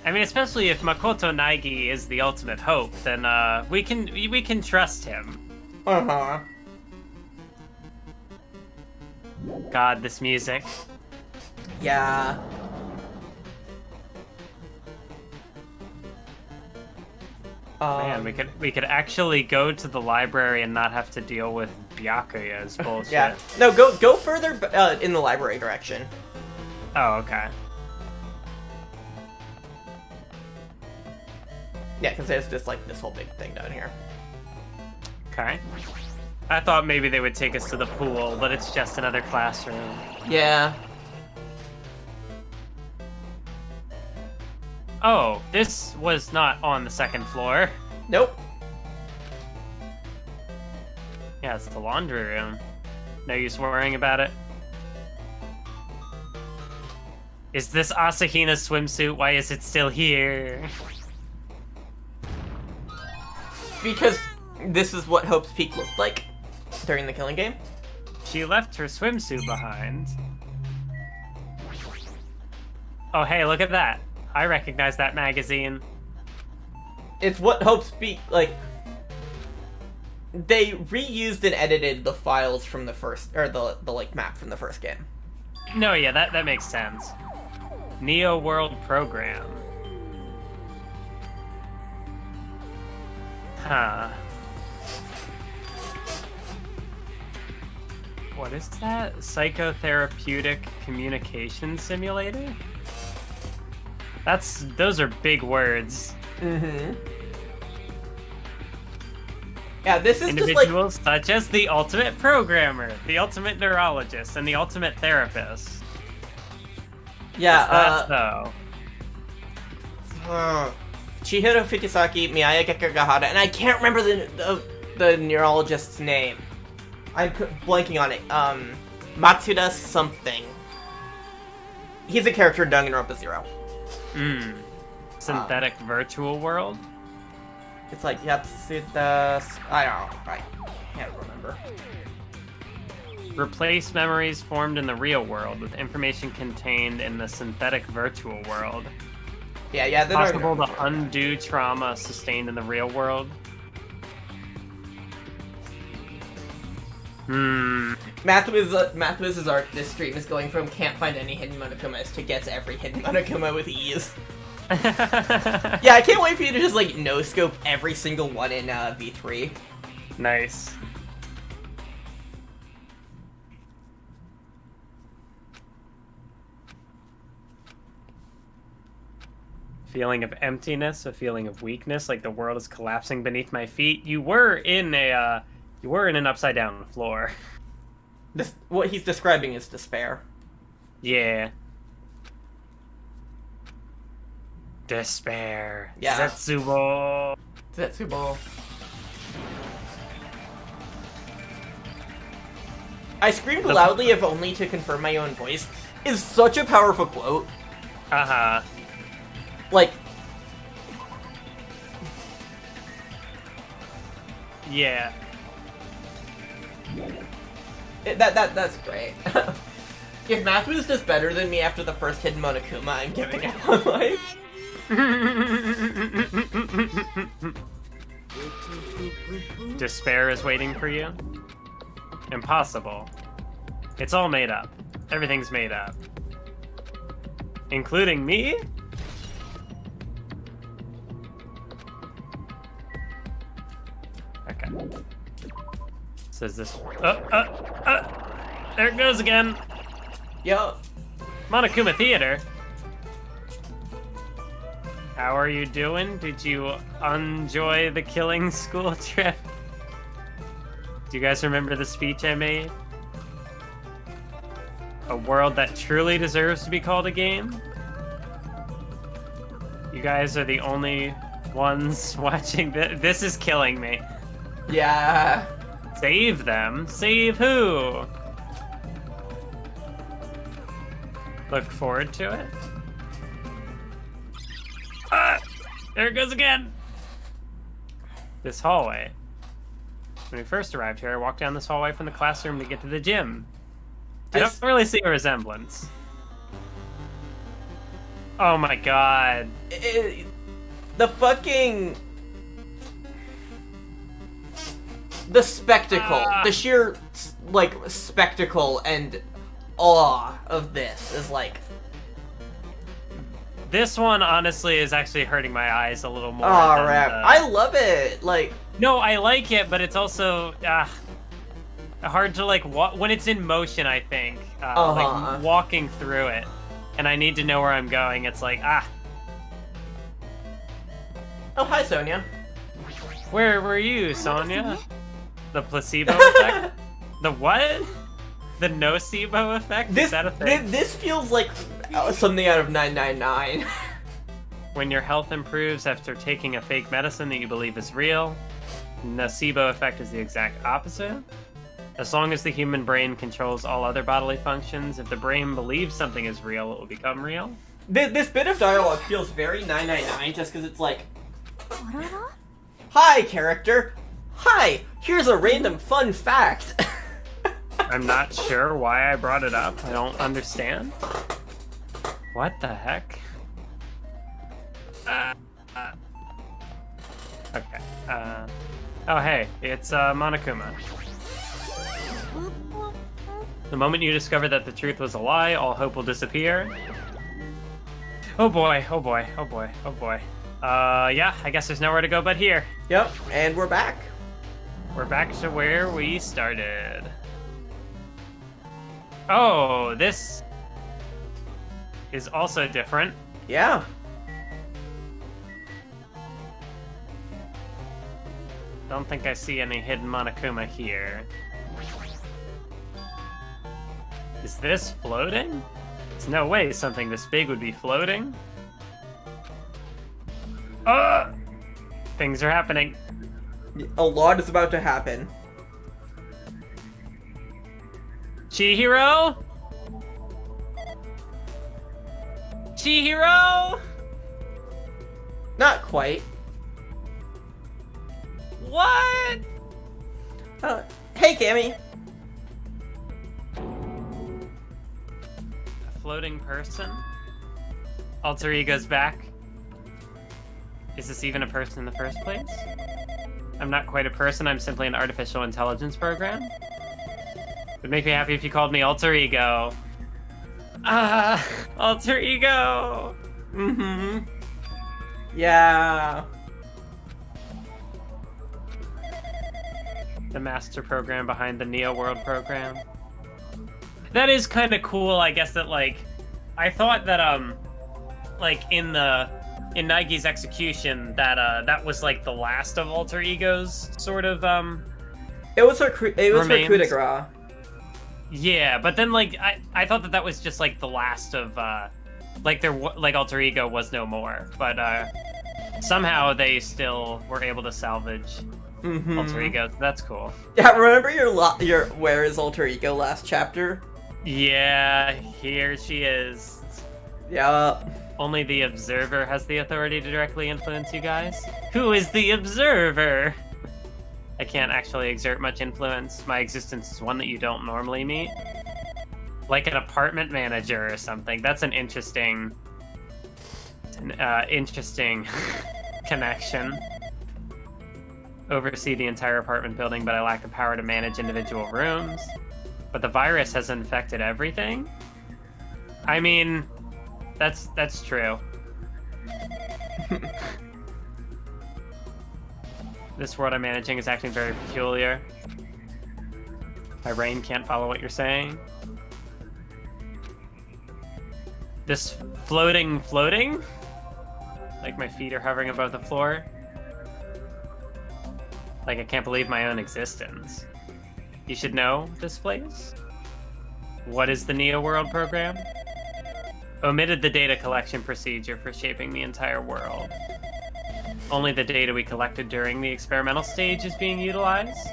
I mean, especially if Makoto Naegi is the ultimate hope, then we can trust him. Uh-huh. God, this music. Yeah. Man, we could actually go to the library and not have to deal with Byakuya's bullshit. Yeah. No, go further in the library direction. Oh, okay. Yeah, because there's just like this whole big thing down here. Okay. I thought maybe they would take us to the pool, but it's just another classroom. Yeah. Oh, this was not on the second floor. Nope. Yeah, it's the laundry room. No use worrying about it. Is this Asahina's swimsuit? Why is it still here? Because this is what Hope's Peak looked like during the killing game. She left her swimsuit behind. Oh, hey, look at that. I recognize that magazine. It's what Hope's Peak, like... They reused and edited the files from the first, or the like, map from the first game. No, yeah, that makes sense. Neo World Program. Huh. What is that? Psychotherapeutic communication simulator? Those are big words. Mm-hmm. Yeah, this is just like... Individuals such as the ultimate programmer, the ultimate neurologist, and the ultimate therapist. Yeah, Is that so? Chihiro Futasaki, Miyaya Gekagahara, and I can't remember the neurologist's name. I'm blanking on it. Matsuda something. He's a character in Danganronpa 0. Synthetic virtual world? It's like Yatsuda... I don't know. I can't remember. Replace memories formed in the real world with information contained in the synthetic virtual world. Yeah, they're Possible to undo trauma sustained in the real world. Mathwiz's arc this stream is going from can't find any hidden Monokumas to gets every hidden Monokuma with ease. Yeah, I can't wait for you to just like no-scope every single one in V3. Nice. Feeling of emptiness, a feeling of weakness, like the world is collapsing beneath my feet. You were in an upside down floor. What he's describing is despair. Yeah. Despair. Yeah. Zetsubo. I screamed loudly if only to confirm my own voice is such a powerful quote. Uh-huh. Like... Yeah. That's great. If Mathwiz does better than me after the first hidden Monokuma, I'm giving up on life. Despair is waiting for you? Impossible. It's all made up. Everything's made up. Including me? Okay. Says this. There it goes again. Yo. Monokuma Theater. How are you doing? Did you enjoy the killing school trip? Do you guys remember the speech I made? A world that truly deserves to be called a game? You guys are the only ones watching this. This is killing me. Yeah. Save them? Save who? Look forward to it. There it goes again! This hallway. When we first arrived here, I walked down this hallway from the classroom to get to the gym. I don't really see a resemblance. Oh my god. The fucking... The spectacle. The sheer, like, spectacle and awe of this is like... This one, honestly, is actually hurting my eyes a little more. Oh, rap. I love it! Like... No, I like it, but it's also hard to, like, when it's in motion, I think. Like, walking through it, and I need to know where I'm going, it's like, Oh, hi, Sonia. Where were you, Sonia? The placebo effect? The what? The nocebo effect? Is that a thing? This feels like something out of 999. When your health improves after taking a fake medicine that you believe is real, nocebo effect is the exact opposite. As long as the human brain controls all other bodily functions, if the brain believes something is real, it will become real. This bit of dialogue feels very 999 just because it's like... Hi, character! Hi! Here's a random fun fact! I'm not sure why I brought it up. I don't understand. What the heck? Okay. Oh, hey, it's Monokuma. The moment you discover that the truth was a lie, all hope will disappear. Oh boy, oh boy, oh boy, oh boy. Yeah, I guess there's nowhere to go but here. Yep, and we're back. We're back to where we started. Oh, this is also different. Yeah. Don't think I see any hidden Monokuma here. Is this floating? There's no way something this big would be floating. Things are happening. A lot is about to happen. Chihiro? Chihiro? Not quite. What? Hey, Cammy. A floating person? Alter ego's back. Is this even a person in the first place? I'm not quite a person, I'm simply an artificial intelligence program. It would make me happy if you called me Alter Ego. Alter Ego! Mm-hmm. Yeah. The master program behind the Neo World program. That is kind of cool, I guess, that, like, I thought that, like, in Naigi's execution, that was, like, the last of Alter Ego's sort of, It was her coup de grace. Yeah, but then, like, I thought that was just, like, the last of, like, Alter Ego was no more, but, somehow they still were able to salvage Alter Ego. That's cool. Yeah, remember your Where is Alter Ego last chapter? Yeah, here she is. Yeah. Only the Observer has the authority to directly influence you guys. Who is the Observer? I can't actually exert much influence. My existence is one that you don't normally meet. Like an apartment manager or something. That's an interesting connection. Oversee the entire apartment building, but I lack the power to manage individual rooms. But the virus has infected everything? I mean, that's true. This world I'm managing is acting very peculiar. My brain can't follow what you're saying. This floating? Like my feet are hovering above the floor? Like I can't believe my own existence. You should know this place? What is the Neo World program? Omitted the data collection procedure for shaping the entire world. Only the data we collected during the experimental stage is being utilized.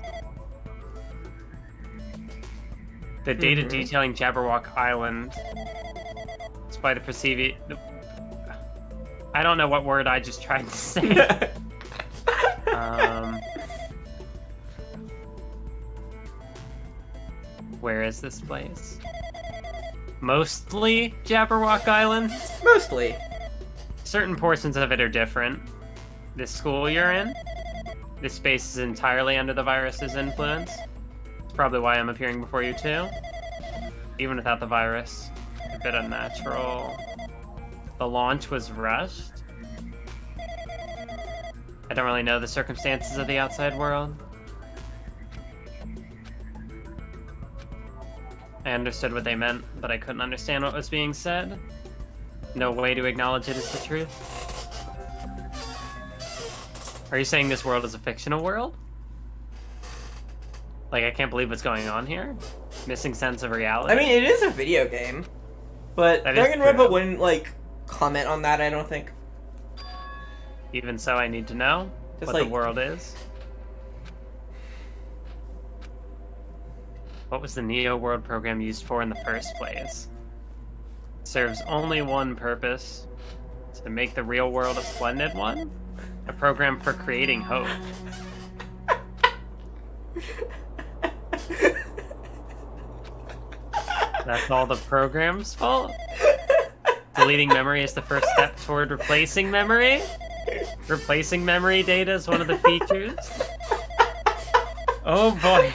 The data detailing Jabberwock Island. It's by the perceiving... I don't know what word I just tried to say. Where is this place? Mostly Jabberwock Island? Mostly. Certain portions of it are different. This school you're in? This space is entirely under the virus's influence. It's probably why I'm appearing before you too. Even without the virus. A bit unnatural. The launch was rushed. I don't really know the circumstances of the outside world. I understood what they meant, but I couldn't understand what was being said. No way to acknowledge it as the truth. Are you saying this world is a fictional world? Like, I can't believe what's going on here? Missing sense of reality? I mean, it is a video game. But Danganronpa wouldn't, like, comment on that, I don't think. Even so, I need to know Just what like... the world is. What was the Neo World program used for in the first place? It serves only one purpose. To make the real world a splendid one? A program for creating hope. That's all the program's fault? Deleting memory is the first step toward replacing memory? Replacing memory data is one of the features? Oh boy.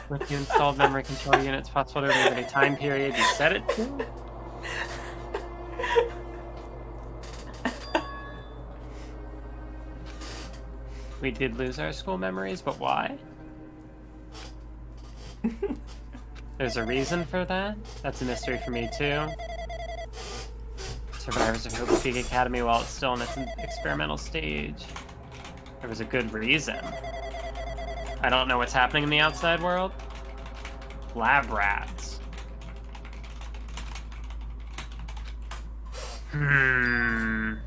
With you installed memory control units, possible to remove any time period you set it to? We did lose our school memories, but why? There's a reason for that? That's a mystery for me, too. Survivors of Hope Peak Academy while it's still in its experimental stage. There was a good reason. I don't know what's happening in the outside world. Lab rats. I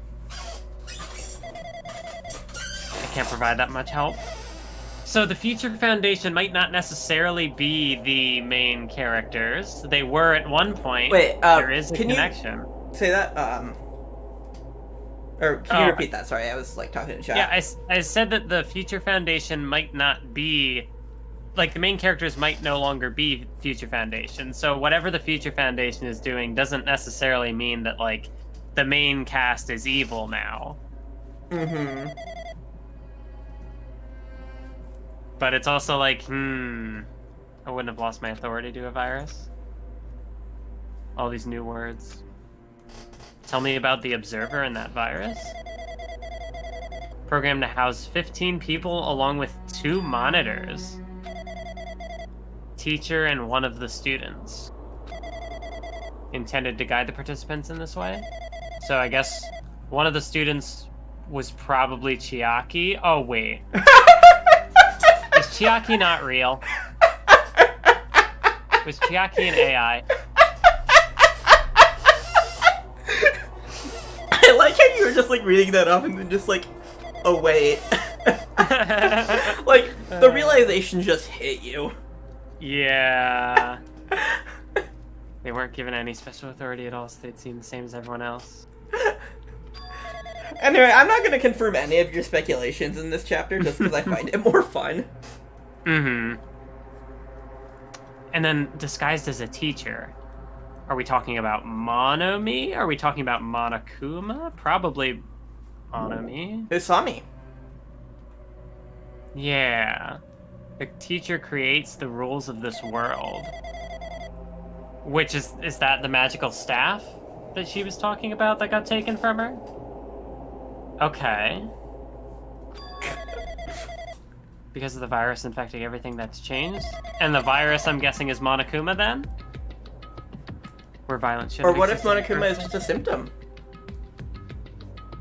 can't provide that much help. So the Future Foundation might not necessarily be the main characters. They were at one point. Wait, there is a can connection. you say that? Or can you repeat that? Sorry, I was like talking to chat. Yeah, I said that the Future Foundation might not be, like, the main characters might no longer be Future Foundation. So whatever the Future Foundation is doing doesn't necessarily mean that, like, the main cast is evil now. Mm-hmm. But it's also like, I wouldn't have lost my authority to a virus. All these new words. Tell me about the Observer and that virus. Programmed to house 15 people along with 2 monitors. Teacher and one of the students. Intended to guide the participants in this way. So I guess one of the students was probably Chiaki. Oh, wait. Is Chiaki not real? Was Chiaki an AI? I like how you were just like reading that off and then just like, oh wait. Like, the realization just hit you. Yeah. They weren't given any special authority at all, so they'd seem the same as everyone else. Anyway, I'm not going to confirm any of your speculations in this chapter just because I find it more fun. Mm-hmm. And then disguised as a teacher. Are we talking about Monomi? Are we talking about Monokuma? Probably Monomi. Usami. Yeah. The teacher creates the rules of this world. Which is that the magical staff that she was talking about that got taken from her? Okay. Because of the virus infecting everything, that's changed? And the virus, I'm guessing, is Monokuma then? Where violence should. Or what if Monokuma is just a symptom?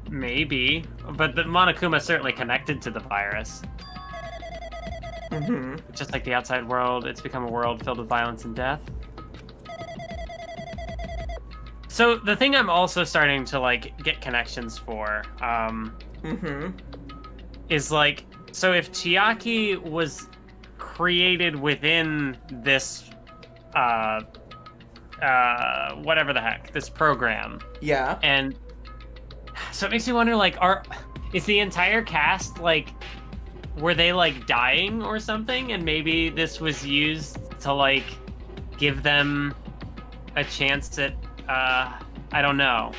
Maybe. But the Monokuma is certainly connected to the virus. Mm-hmm. Just like the outside world, it's become a world filled with violence and death. So the thing I'm also starting to like get connections for, is like, so if Chiaki was created within this, whatever the heck, this program. Yeah. And so it makes me wonder, like, is the entire cast, like, were they, like, dying or something? And maybe this was used to, like, give them a chance at, I don't know.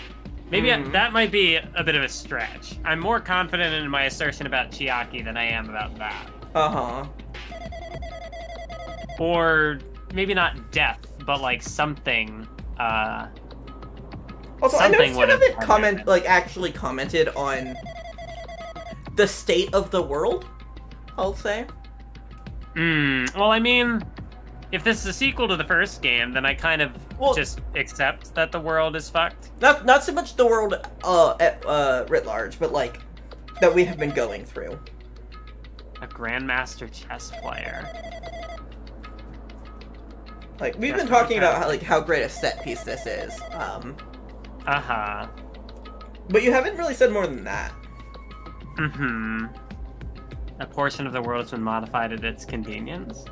Maybe that might be a bit of a stretch. I'm more confident in my assertion about Chiaki than I am about that. Uh-huh. Or maybe not death, but like something. Also, I something noticed you haven't actually commented on the state of the world, I'll say. Well, I mean, if this is a sequel to the first game, then I kind of just accept that the world is fucked. Not so much the world writ large, but like that we have been going through. A grandmaster chess player. Like, we've been talking about how great a set piece this is. Uh-huh. But you haven't really said more than that. A portion of the world has been modified at its convenience.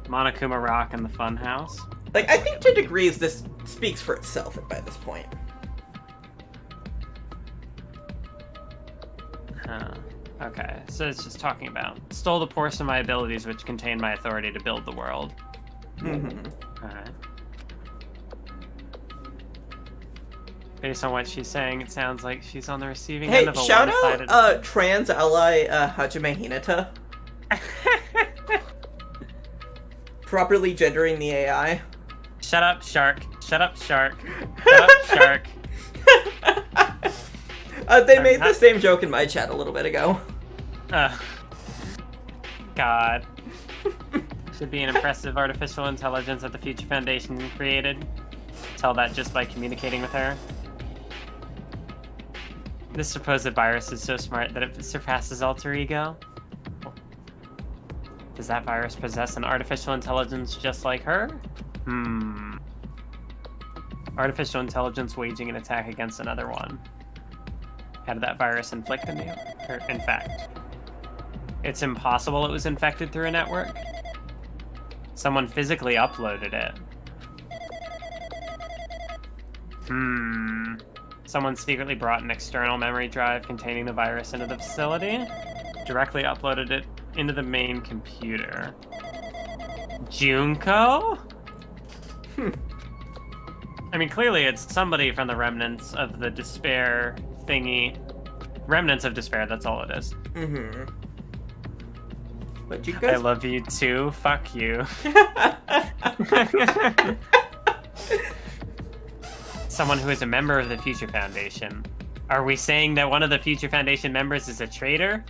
Monokuma Rock and the Funhouse. Like, I think to degrees this speaks for itself by this point. Okay, so it's just talking about stole the portion of my abilities which contain my authority to build the world. Alright. Based on what she's saying, it sounds like she's on the receiving end of a shout one-sided... out trans ally Hajime Hinata. Properly gendering the AI. Shut up, shark. Shut up, shark. Shut up, shark. They made the same joke in my chat a little bit ago. God. Should be an impressive artificial intelligence that the Future Foundation created. Tell that just by communicating with her. This supposed virus is so smart that it surpasses alter ego. Does that virus possess an artificial intelligence just like her? Artificial intelligence waging an attack against another one. How did that virus inflict an infect? It's impossible it was infected through a network. Someone physically uploaded it. Someone secretly brought an external memory drive containing the virus into the facility, directly uploaded it into the main computer. Junko? I mean, clearly it's somebody from the remnants of the despair thingy. Remnants of despair, that's all it is. But you guys... I love you too, fuck you. Someone who is a member of the Future Foundation. Are we saying that one of the Future Foundation members is a traitor?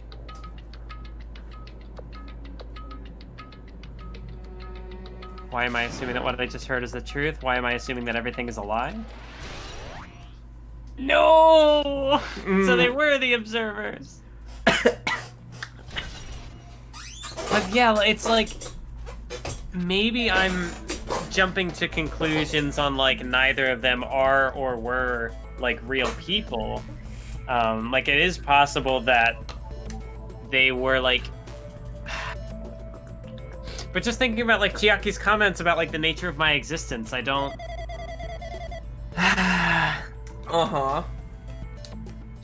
Why am I assuming that what I just heard is the truth? Why am I assuming that everything is a lie? No! So they were the observers. But yeah, it's like... Maybe I'm jumping to conclusions on, like, neither of them are or were, like, real people. Like, it is possible that they were, like... But just thinking about, like, Chiaki's comments about, like, the nature of my existence, I don't...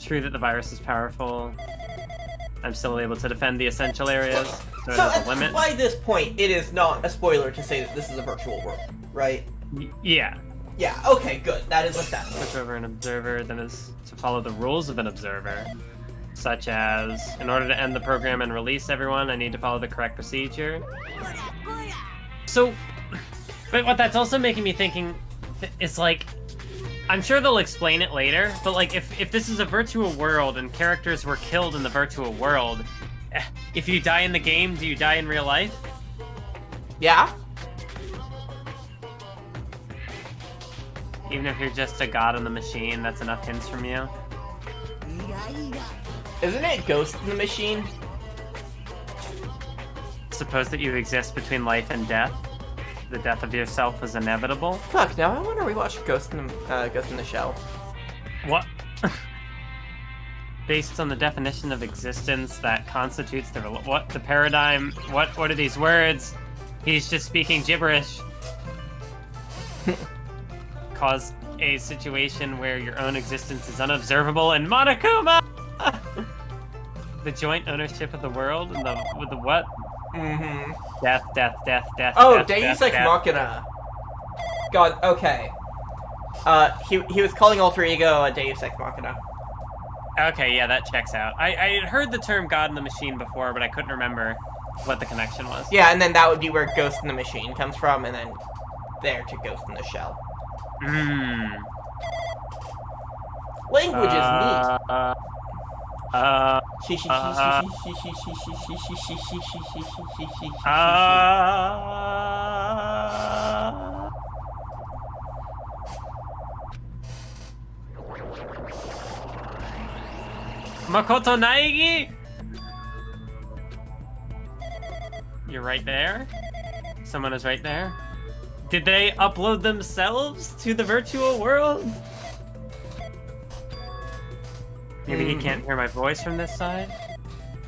True that the virus is powerful. I'm still able to defend the essential areas, so it has a limit. By this point, it is not a spoiler to say that this is a virtual world, right? Yeah. Yeah, okay, good. That is established. Switch over an observer, then is to follow the rules of an observer. Such as, in order to end the program and release everyone, I need to follow the correct procedure. So, but what that's also making me thinking is, like, I'm sure they'll explain it later, but, like, if this is a virtual world and characters were killed in the virtual world, if you die in the game, do you die in real life? Yeah? Even if you're just a god in the machine, that's enough hints from you. Isn't it Ghost in the Machine? Suppose that you exist between life and death. The death of yourself is inevitable. Fuck, now I want to rewatch Ghost in the Shell. What? Based on the definition of existence that constitutes the paradigm. What are these words? He's just speaking gibberish. Cause a situation where your own existence is unobservable and Monokuma. The joint ownership of the world and the what? Death. Oh, death, Deus death, Ex death. Machina. God, okay. He was calling Alter Ego a Deus Ex Machina. Okay, yeah, that checks out. I had heard the term God in the Machine before, but I couldn't remember what the connection was. Yeah, and then that would be where Ghost in the Machine comes from, and then there to Ghost in the Shell. Language is neat. Makoto Naegi? You're right there? Someone is right there? Did they upload themselves to the virtual world? Maybe he can't hear my voice from this side?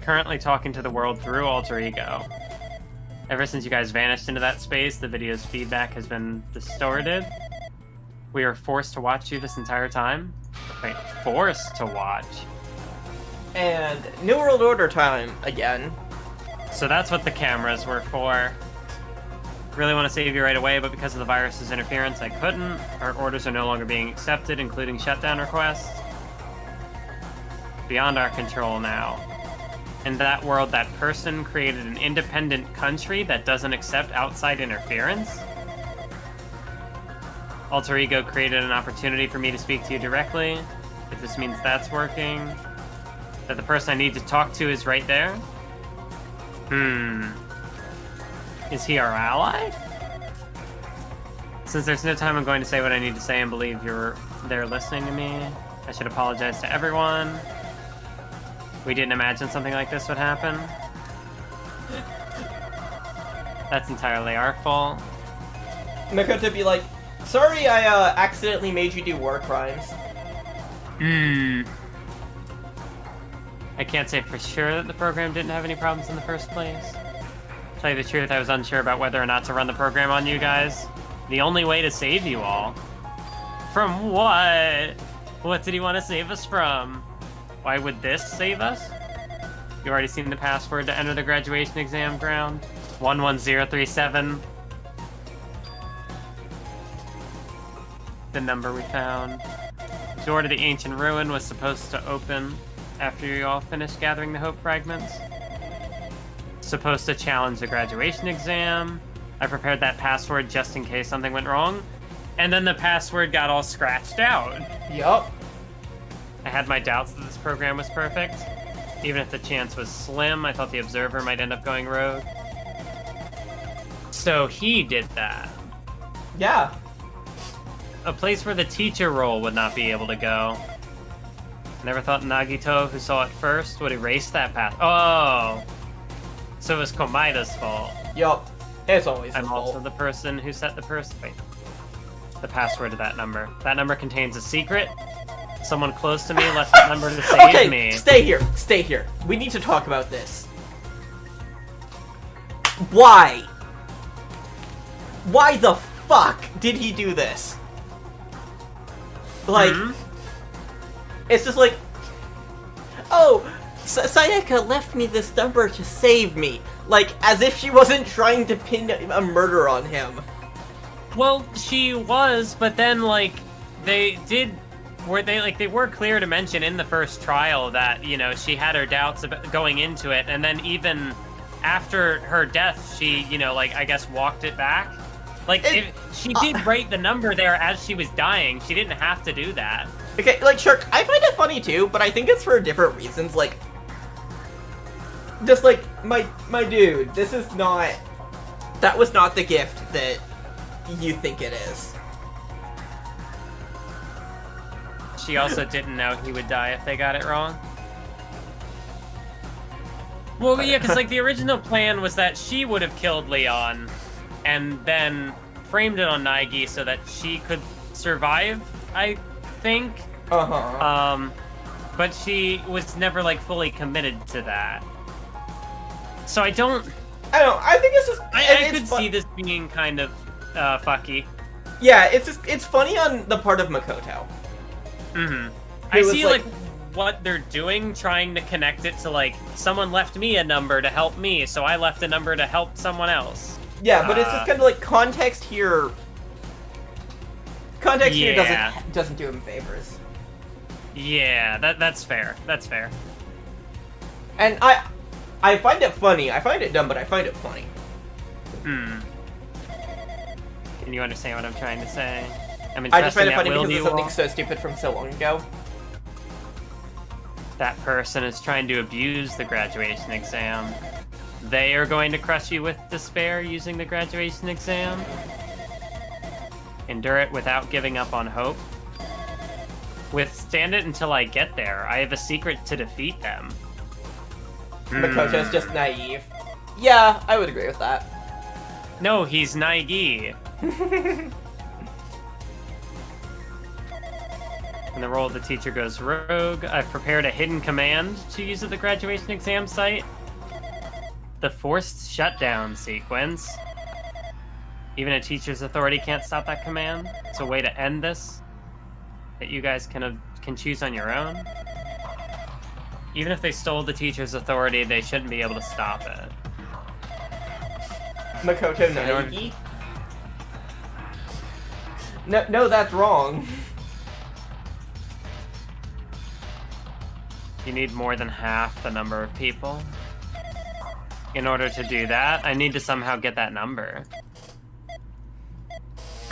Currently talking to the world through Alter Ego. Ever since you guys vanished into that space, the video's feedback has been distorted. We are forced to watch you this entire time? Wait, forced to watch? And New World Order time again. So that's what the cameras were for. Really want to save you right away, but because of the virus's interference, I couldn't. Our orders are no longer being accepted, including shutdown requests. Beyond our control now. In that world, that person created an independent country that doesn't accept outside interference? Alter Ego created an opportunity for me to speak to you directly. If this means that's working. That the person I need to talk to is right there. Is he our ally? Since there's no time, I'm going to say what I need to say and believe you're there listening to me. I should apologize to everyone. We didn't imagine something like this would happen. That's entirely our fault. Makoto be like, sorry I accidentally made you do war crimes. I can't say for sure that the program didn't have any problems in the first place. To tell you the truth, I was unsure about whether or not to run the program on you guys. The only way to save you all. From what? What did he want to save us from? Why would this save us? You already seen the password to enter the graduation exam ground? 11037. The number we found. The door to the ancient ruin was supposed to open after you all finished gathering the hope fragments. Supposed to challenge the graduation exam. I prepared that password just in case something went wrong. And then the password got all scratched out. Yup. I had my doubts that this program was perfect. Even if the chance was slim, I thought the observer might end up going rogue. So he did that. Yeah. A place where the teacher role would not be able to go. Never thought Nagito, who saw it first, would erase that path. Oh! So it was Komaida's fault. Yup. It's always his I'm also fault. the person who set the the password to that number. That number contains a secret. Someone close to me left that number to save Okay, me. stay here. Stay here. We need to talk about this. Why? Why the fuck did he do this? Like, it's just like, oh, Sayaka left me this number to save me. Like, as if she wasn't trying to pin a murder on him. Well, she was, but then, like, they were clear to mention in the first trial that, you know, she had her doubts about going into it, and then even after her death, she, you know, like, I guess walked it back. Like, she did write the number there as she was dying. She didn't have to do that. Okay, like, sure, I find it funny too, but I think it's for different reasons, like, just like, my dude, this is not, that was not the gift that you think it is. She also didn't know he would die if they got it wrong. Well, yeah, because, like, the original plan was that she would have killed Leon and then framed it on Naegi so that she could survive, I think. Uh-huh. But she was never, like, fully committed to that. So I think it's just... I could see this being kind of, fucky. Yeah, it's funny on the part of Makoto. I see, like, what they're doing, trying to connect it to, like, someone left me a number to help me, so I left a number to help someone else. Yeah, but it's just kind of like context here. Context here doesn't do him favors. Yeah, that's fair. That's fair. And I find it funny. I find it dumb, but I find it funny. Can you understand what I'm trying to say? I just find it funny because it's something so stupid from so long ago. That person is trying to abuse the graduation exam. They are going to crush you with despair using the graduation exam. Endure it without giving up on hope. Withstand it until I get there. I have a secret to defeat them. Makoto's just naive. Yeah, I would agree with that. No, he's Naegi. When the role of the teacher goes rogue, I've prepared a hidden command to use at the graduation exam site. The forced shutdown sequence. Even a teacher's authority can't stop that command. It's a way to end this that you guys can choose on your own. Even if they stole the teacher's authority, they shouldn't be able to stop it. Makoto Naegi? No, that's wrong. You need more than half the number of people. In order to do that, I need to somehow get that number.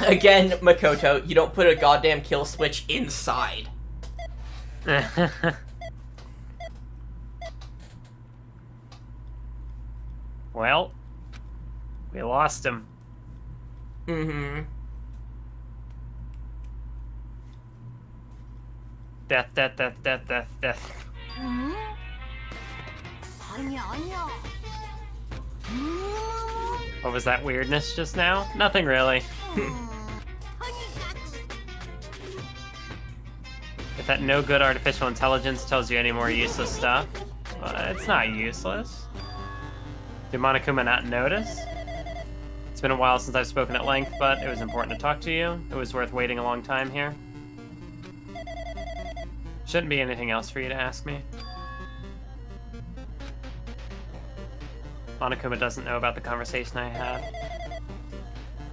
Again, Makoto, you don't put a goddamn kill switch inside. Well, we lost him. Mm-hmm. Death, death, death, death, death, death. What was that weirdness just now? Nothing really. If that no good artificial intelligence tells you any more useless stuff, it's not useless. Did Monokuma not notice? It's been a while since I've spoken at length, but it was important to talk to you. It was worth waiting a long time here. Shouldn't be anything else for you to ask me. Monokuma doesn't know about the conversation I had.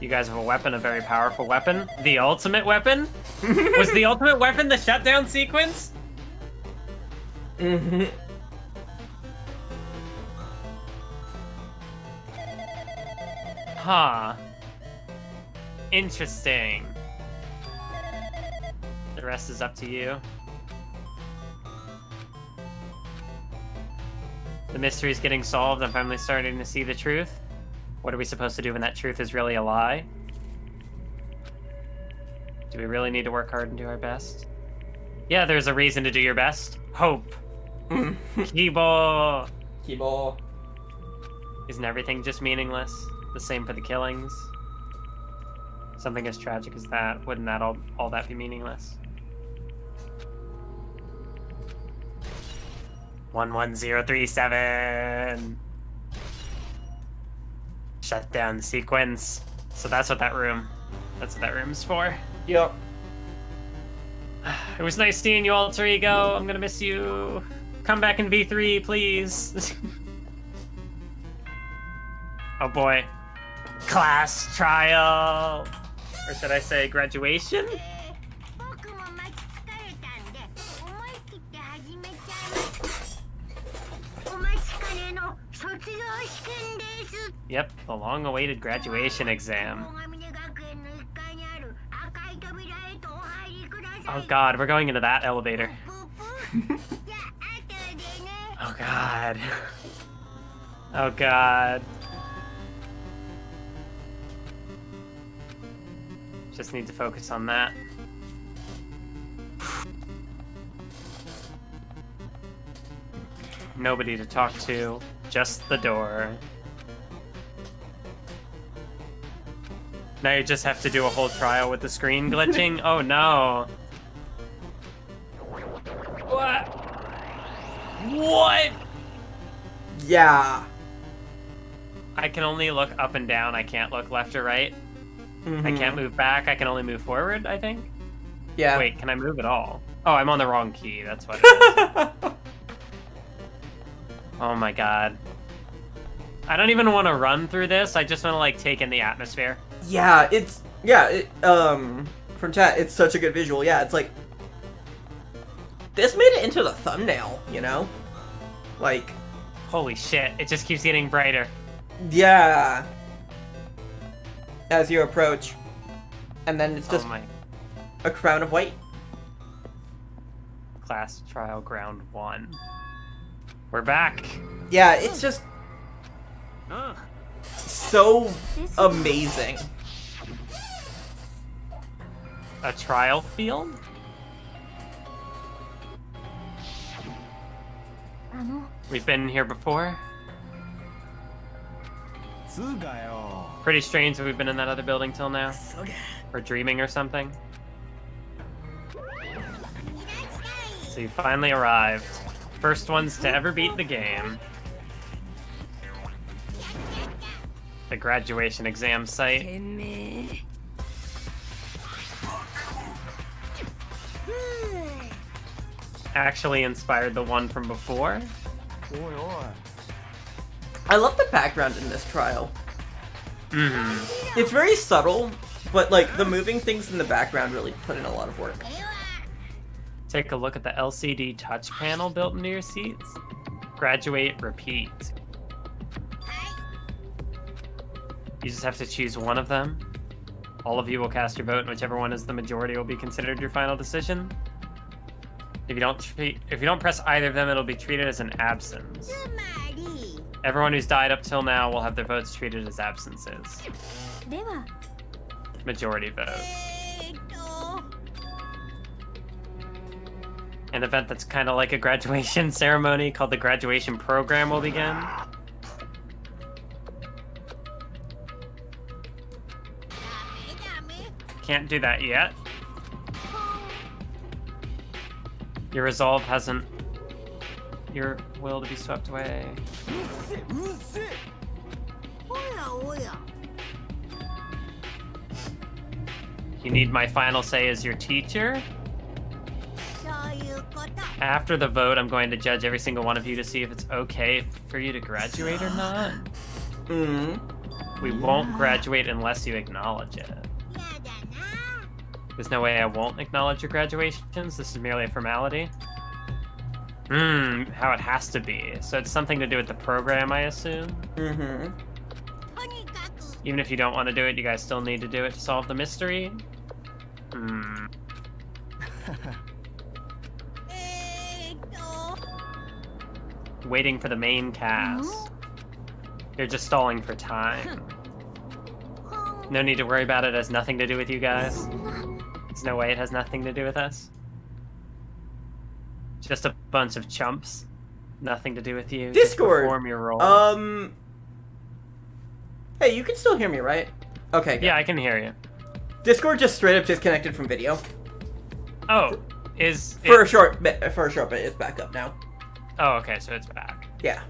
You guys have a weapon, a very powerful weapon. The ultimate weapon? Was the ultimate weapon the shutdown sequence? Mm-hmm. Huh. Interesting. The rest is up to you. The mystery's getting solved. I'm finally starting to see the truth. What are we supposed to do when that truth is really a lie? Do we really need to work hard and do our best? Yeah, there's a reason to do your best. Hope. Kibo. Kibo. Isn't everything just meaningless? The same for the killings? Something as tragic as that, wouldn't that all that be meaningless? 11037. Shutdown sequence. So that's what that room's for. Yep. It was nice seeing you, Alter Ego. I'm gonna miss you. Come back in V3, please. Oh boy. Class trial. Or should I say graduation? Yep, the long-awaited graduation exam. Oh god, we're going into that elevator. Oh god. Oh god. Just need to focus on that. Nobody to talk to, just the door. Now you just have to do a whole trial with the screen glitching? Oh no. What? What? Yeah. I can only look up and down, I can't look left or right. Mm-hmm. I can't move back, I can only move forward, I think? Yeah. Wait, can I move at all? Oh, I'm on the wrong key, that's what it is. Oh my god. I don't even want to run through this, I just want to, like, take in the atmosphere. Yeah, from chat, it's such a good visual. Yeah, it's like, this made it into the thumbnail, you know? Like, Holy shit, it just keeps getting brighter. yeah. As you approach. And then it's just a crown of white. Class trial ground 1. We're back. Yeah, it's just so amazing. A trial field? We've been here before. Pretty strange that we've been in that other building till now. Or dreaming or something. So you finally arrived. First ones to ever beat the game. The graduation exam site. Actually inspired the one from before. I love the background in this trial. Mm-hmm. It's very subtle, but like the moving things in the background really put in a lot of work. Take a look at the LCD touch panel built into your seats. Graduate, repeat. You just have to choose one of them. All of you will cast your vote, and whichever one is the majority will be considered your final decision. If you don't press either of them, it'll be treated as an absence. Everyone who's died up till now will have their votes treated as absences. Majority vote. An event that's kind of like a graduation ceremony called the graduation program will begin. Can't do that yet. Your resolve hasn't... Your will to be swept away. You need my final say as your teacher? After the vote, I'm going to judge every single one of you to see if it's okay for you to graduate or not. We won't graduate unless you acknowledge it. There's no way I won't acknowledge your graduations. This is merely a formality. How it has to be. So it's something to do with the program, I assume? Even if you don't want to do it, you guys still need to do it to solve the mystery? Waiting for the main cast. You're just stalling for time. No need to worry about it. It has nothing to do with you guys. There's no way it has nothing to do with us. Just a bunch of chumps. Nothing to do with you. Discord! Just perform your role. Hey, you can still hear me, right? Okay, good. Yeah, I can hear you. Discord just straight up disconnected from video. Oh, is it... For a short bit, it's back up now. Oh, okay, so it's back. Yeah.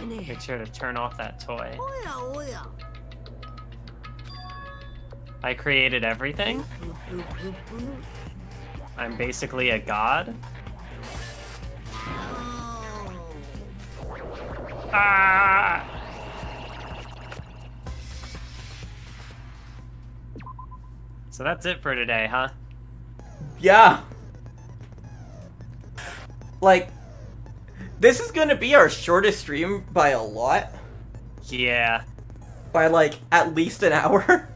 Make sure to turn off that toy. I created everything. I'm basically a god. Ah! So that's it for today, huh? Yeah. Like, this is gonna be our shortest stream by a lot. Yeah. By, like, at least an hour.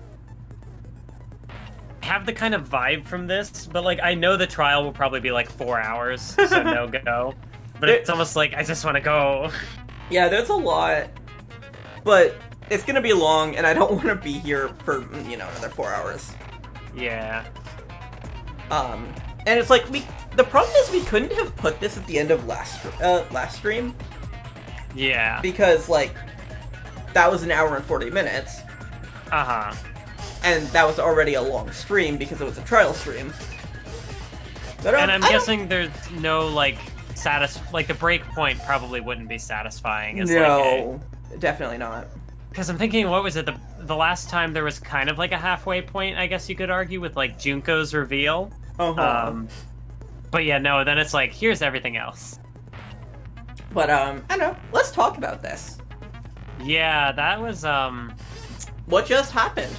I have the kind of vibe from this, but, like, I know the trial will probably be, like, 4 hours, so no go. But it's almost like, I just want to go. Yeah, there's a lot. But it's gonna be long, and I don't want to be here for, you know, another 4 hours. Yeah. And it's like, the problem is we couldn't have put this at the end of last stream. Yeah. Because, like, that was an hour and 40 minutes. Uh-huh. And that was already a long stream because it was a trial stream. But, and I'm guessing there's no, like, the break point probably wouldn't be satisfying as no, definitely not. Because I'm thinking, what was it, the last time there was kind of like a halfway point, I guess you could argue, with like Junko's reveal. But yeah, no, then it's like, here's everything else. But I don't know, let's talk about this. Yeah, that was what just happened?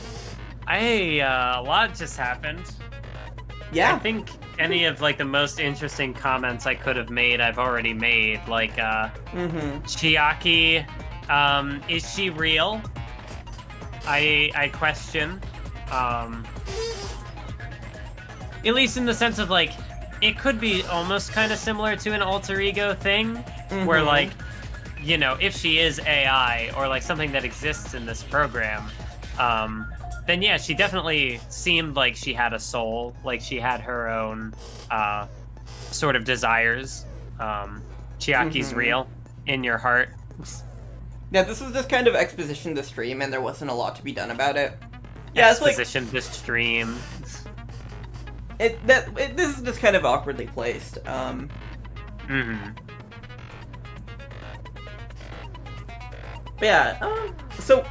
A lot just happened. Yeah. I think any of like the most interesting comments I could have made, I've already made. Like, Chiaki, is she real? I question. At least in the sense of like, it could be almost kind of similar to an alter ego thing, where like, you know, if she is AI or like something that exists in this program, then yeah, she definitely seemed like she had a soul, like she had her own sort of desires. Chiaki's real in your heart. Yeah, this was just kind of exposition to stream, and there wasn't a lot to be done about it. Yeah, exposition to stream. This is just kind of awkwardly placed. But yeah, so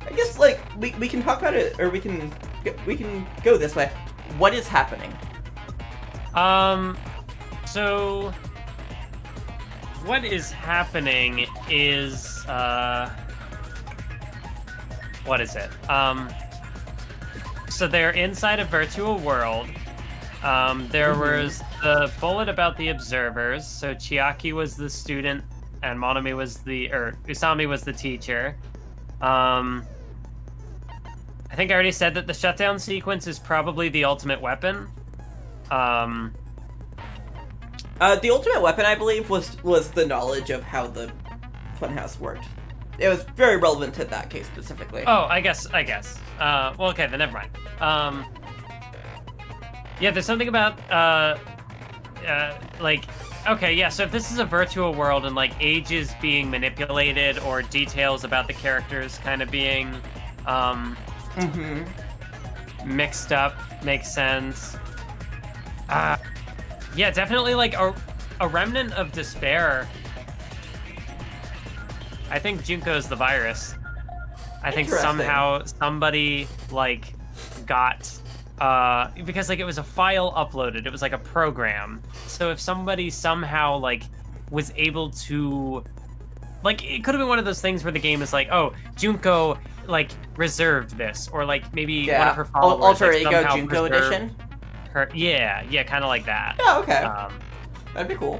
I guess like we can talk about it, or we can go this way. What is happening? So what is happening is what is it? So they're inside a virtual world. There was the bullet about the observers. So Chiaki was the student and Monami was Usami was the teacher. I think I already said that the shutdown sequence is probably the ultimate weapon. The ultimate weapon, I believe, was the knowledge of how the funhouse worked. It was very relevant to that case specifically. Oh, I guess. Well, okay, then never mind. Yeah, there's something about, like, okay, yeah, so if this is a virtual world and, like, age is being manipulated or details about the characters kind of being, mixed up, makes sense. Yeah, definitely, like, a remnant of despair. I think Junko's the virus. I think somehow somebody, like, got... because, like, it was a file uploaded. It was, like, a program. So if somebody somehow, like, was able to... Like, it could have been one of those things where the game is like, oh, Junko, like, reserved this. Or, like, maybe one of her followers... Alter like, Ego Junko edition? Yeah, kind of like that. Yeah, okay. That'd be cool.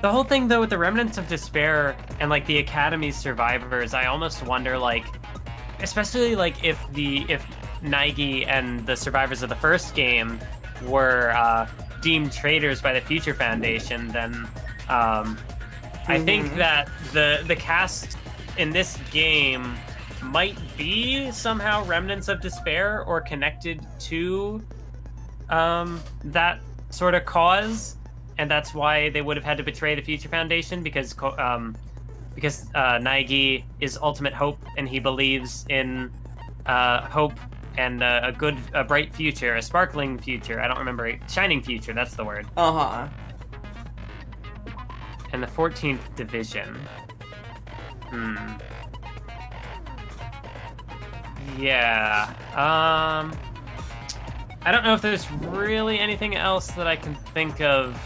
The whole thing, though, with the Remnants of Despair and, like, the Academy's survivors, I almost wonder, like... Especially, like, if Naegi and the survivors of the first game were deemed traitors by the Future Foundation, then I think that the cast in this game might be somehow Remnants of Despair or connected to that sort of cause, and that's why they would have had to betray the Future Foundation, because Naegi is ultimate hope, and he believes in hope and a bright future, a sparkling future. I don't remember. Shining future, that's the word. Uh-huh. And the 14th Division. Yeah. I don't know if there's really anything else that I can think of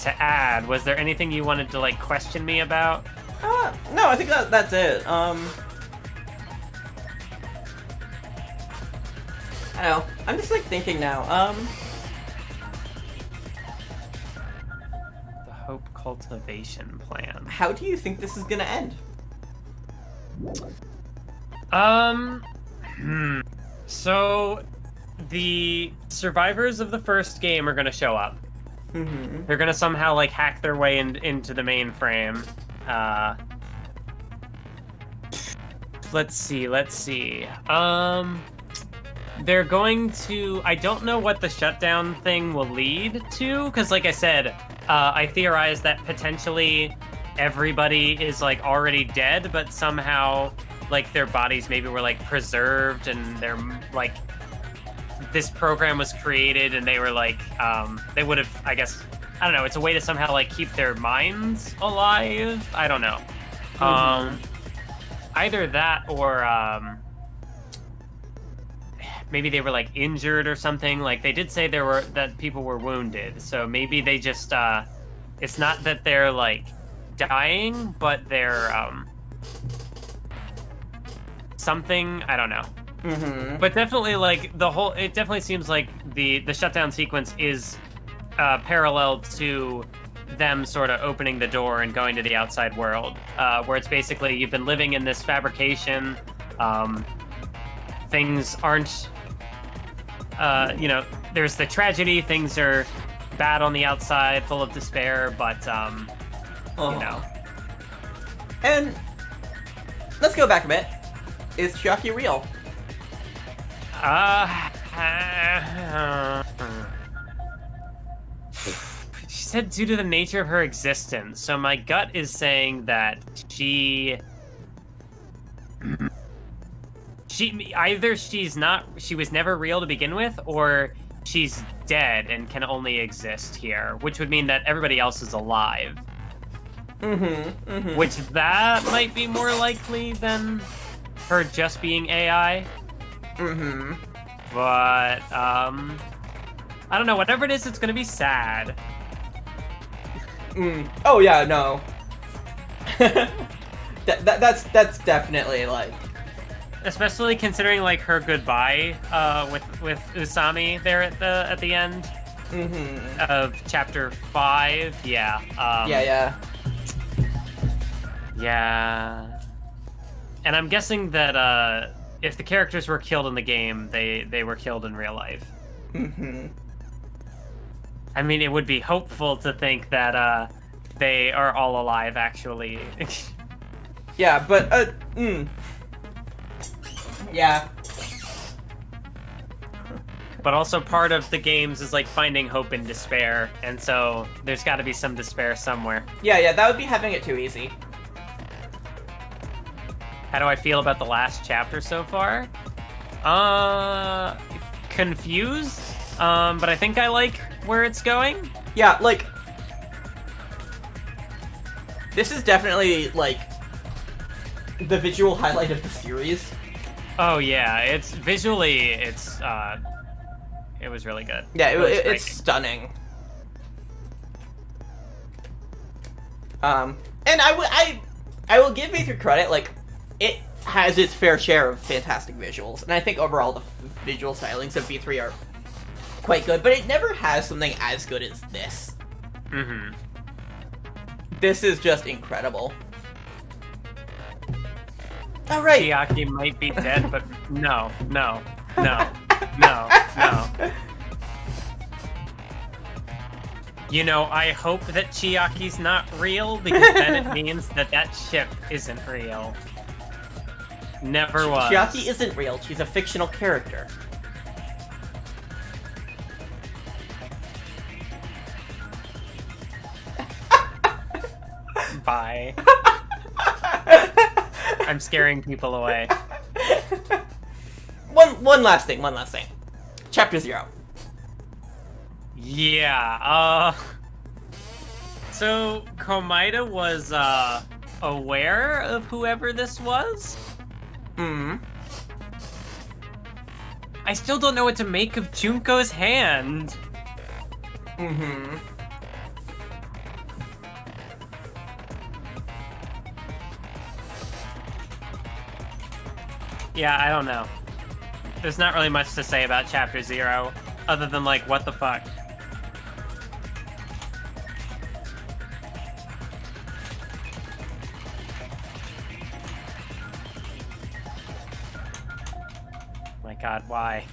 to add. Was there anything you wanted to, like, question me about? No, I think that's it. I don't know. I'm just, like, thinking now. The Hope Cultivation Plan. How do you think this is gonna end? So, the survivors of the first game are gonna show up. They're gonna somehow, like, hack their way into the mainframe. Let's see. They're going to... I don't know what the shutdown thing will lead to, because, like I said, I theorize that potentially everybody is, like, already dead, but somehow, like, their bodies maybe were, like, preserved, and they're, like... This program was created, and they were, like, they would have, I guess... I don't know, it's a way to somehow, like, keep their minds alive? I don't know. Either that or, maybe they were, like, injured or something. Like, they did say that people were wounded, so maybe they just, it's not that they're, like, dying, but they're, something, I don't know. But definitely, like, it definitely seems like the shutdown sequence is parallel to them sort of opening the door and going to the outside world, where it's basically you've been living in this fabrication, things aren't, there's the tragedy, things are bad on the outside, full of despair, but, And let's go back a bit. Is Chiaki real? She said due to the nature of her existence, so my gut is saying that she was never real to begin with, or she's dead and can only exist here, which would mean that everybody else is alive. Which that might be more likely than her just being AI. But, I don't know, whatever it is, it's gonna be sad. Oh yeah, no. That's definitely, like... Especially considering, like, her goodbye, with Usami there at the end. of chapter 5. Yeah. Yeah. Yeah. And I'm guessing that if the characters were killed in the game, they were killed in real life. I mean, it would be hopeful to think that they are all alive, actually. Yeah, but, yeah. But also part of the games is, like, finding hope in despair, and so there's got to be some despair somewhere. Yeah, that would be having it too easy. How do I feel about the last chapter so far? Confused, but I think I like where it's going. Yeah, like, this is definitely, like, the visual highlight of the series. Oh yeah, it's visually, it was really good. Yeah, Really it's striking. stunning. And I will give V3 credit, like, it has its fair share of fantastic visuals, and I think overall the visual stylings of V3 are quite good, but it never has something as good as this. This is just incredible. All right. Chiaki might be dead, but no. You know, I hope that Chiaki's not real, because then it means that ship isn't real. Never was. Chiaki isn't real, she's a fictional character. Bye. I'm scaring people away. One last thing. Chapter 0. Yeah, so Komaeda was, aware of whoever this was? I still don't know what to make of Junko's hand. Yeah, I don't know. There's not really much to say about Chapter 0, other than, like, what the fuck. My god, why?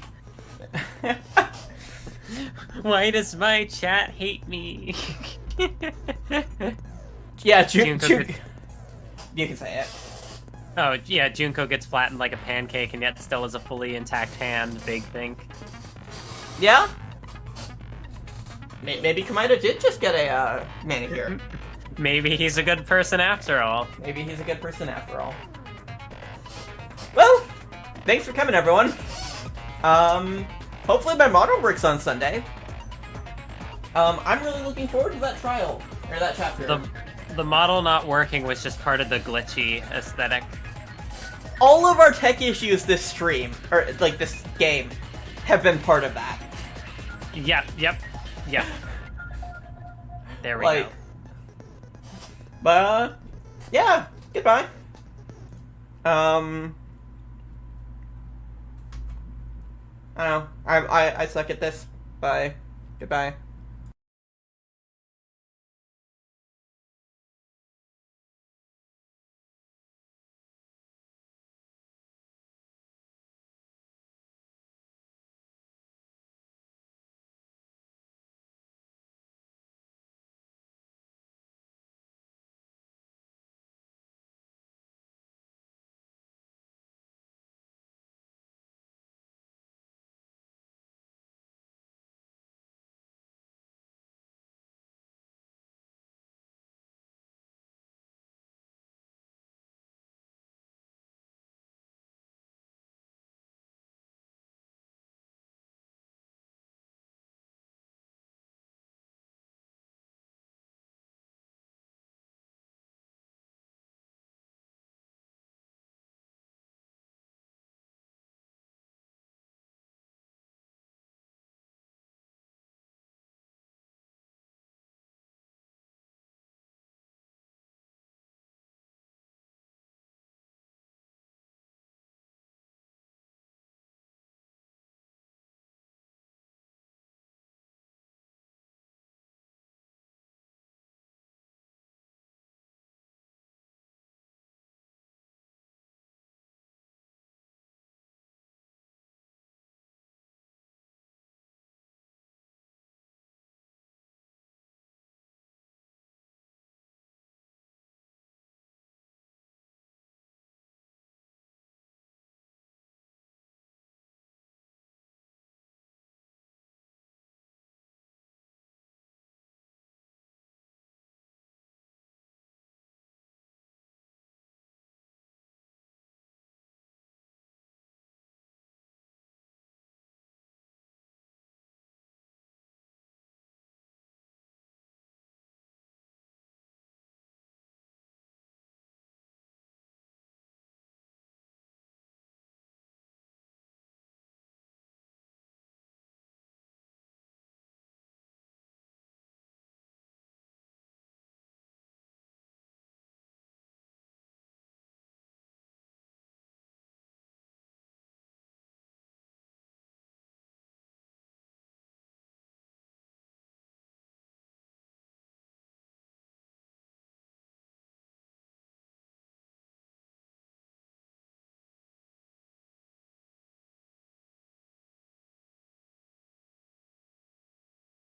Why does my chat hate me? Yeah, Junko you can say it. Oh, yeah, Junko gets flattened like a pancake and yet still has a fully intact hand, big think. Yeah? Maybe Komaeda did just get a manicure. Maybe he's a good person after all. Well, thanks for coming, everyone. Hopefully my model works on Sunday. I'm really looking forward to that trial, or that chapter. The model not working was just part of the glitchy aesthetic. All of our tech issues this stream, or like this game, have been part of that. Yep. There we go. But, yeah, goodbye. I don't know. I suck at this. Bye. Goodbye.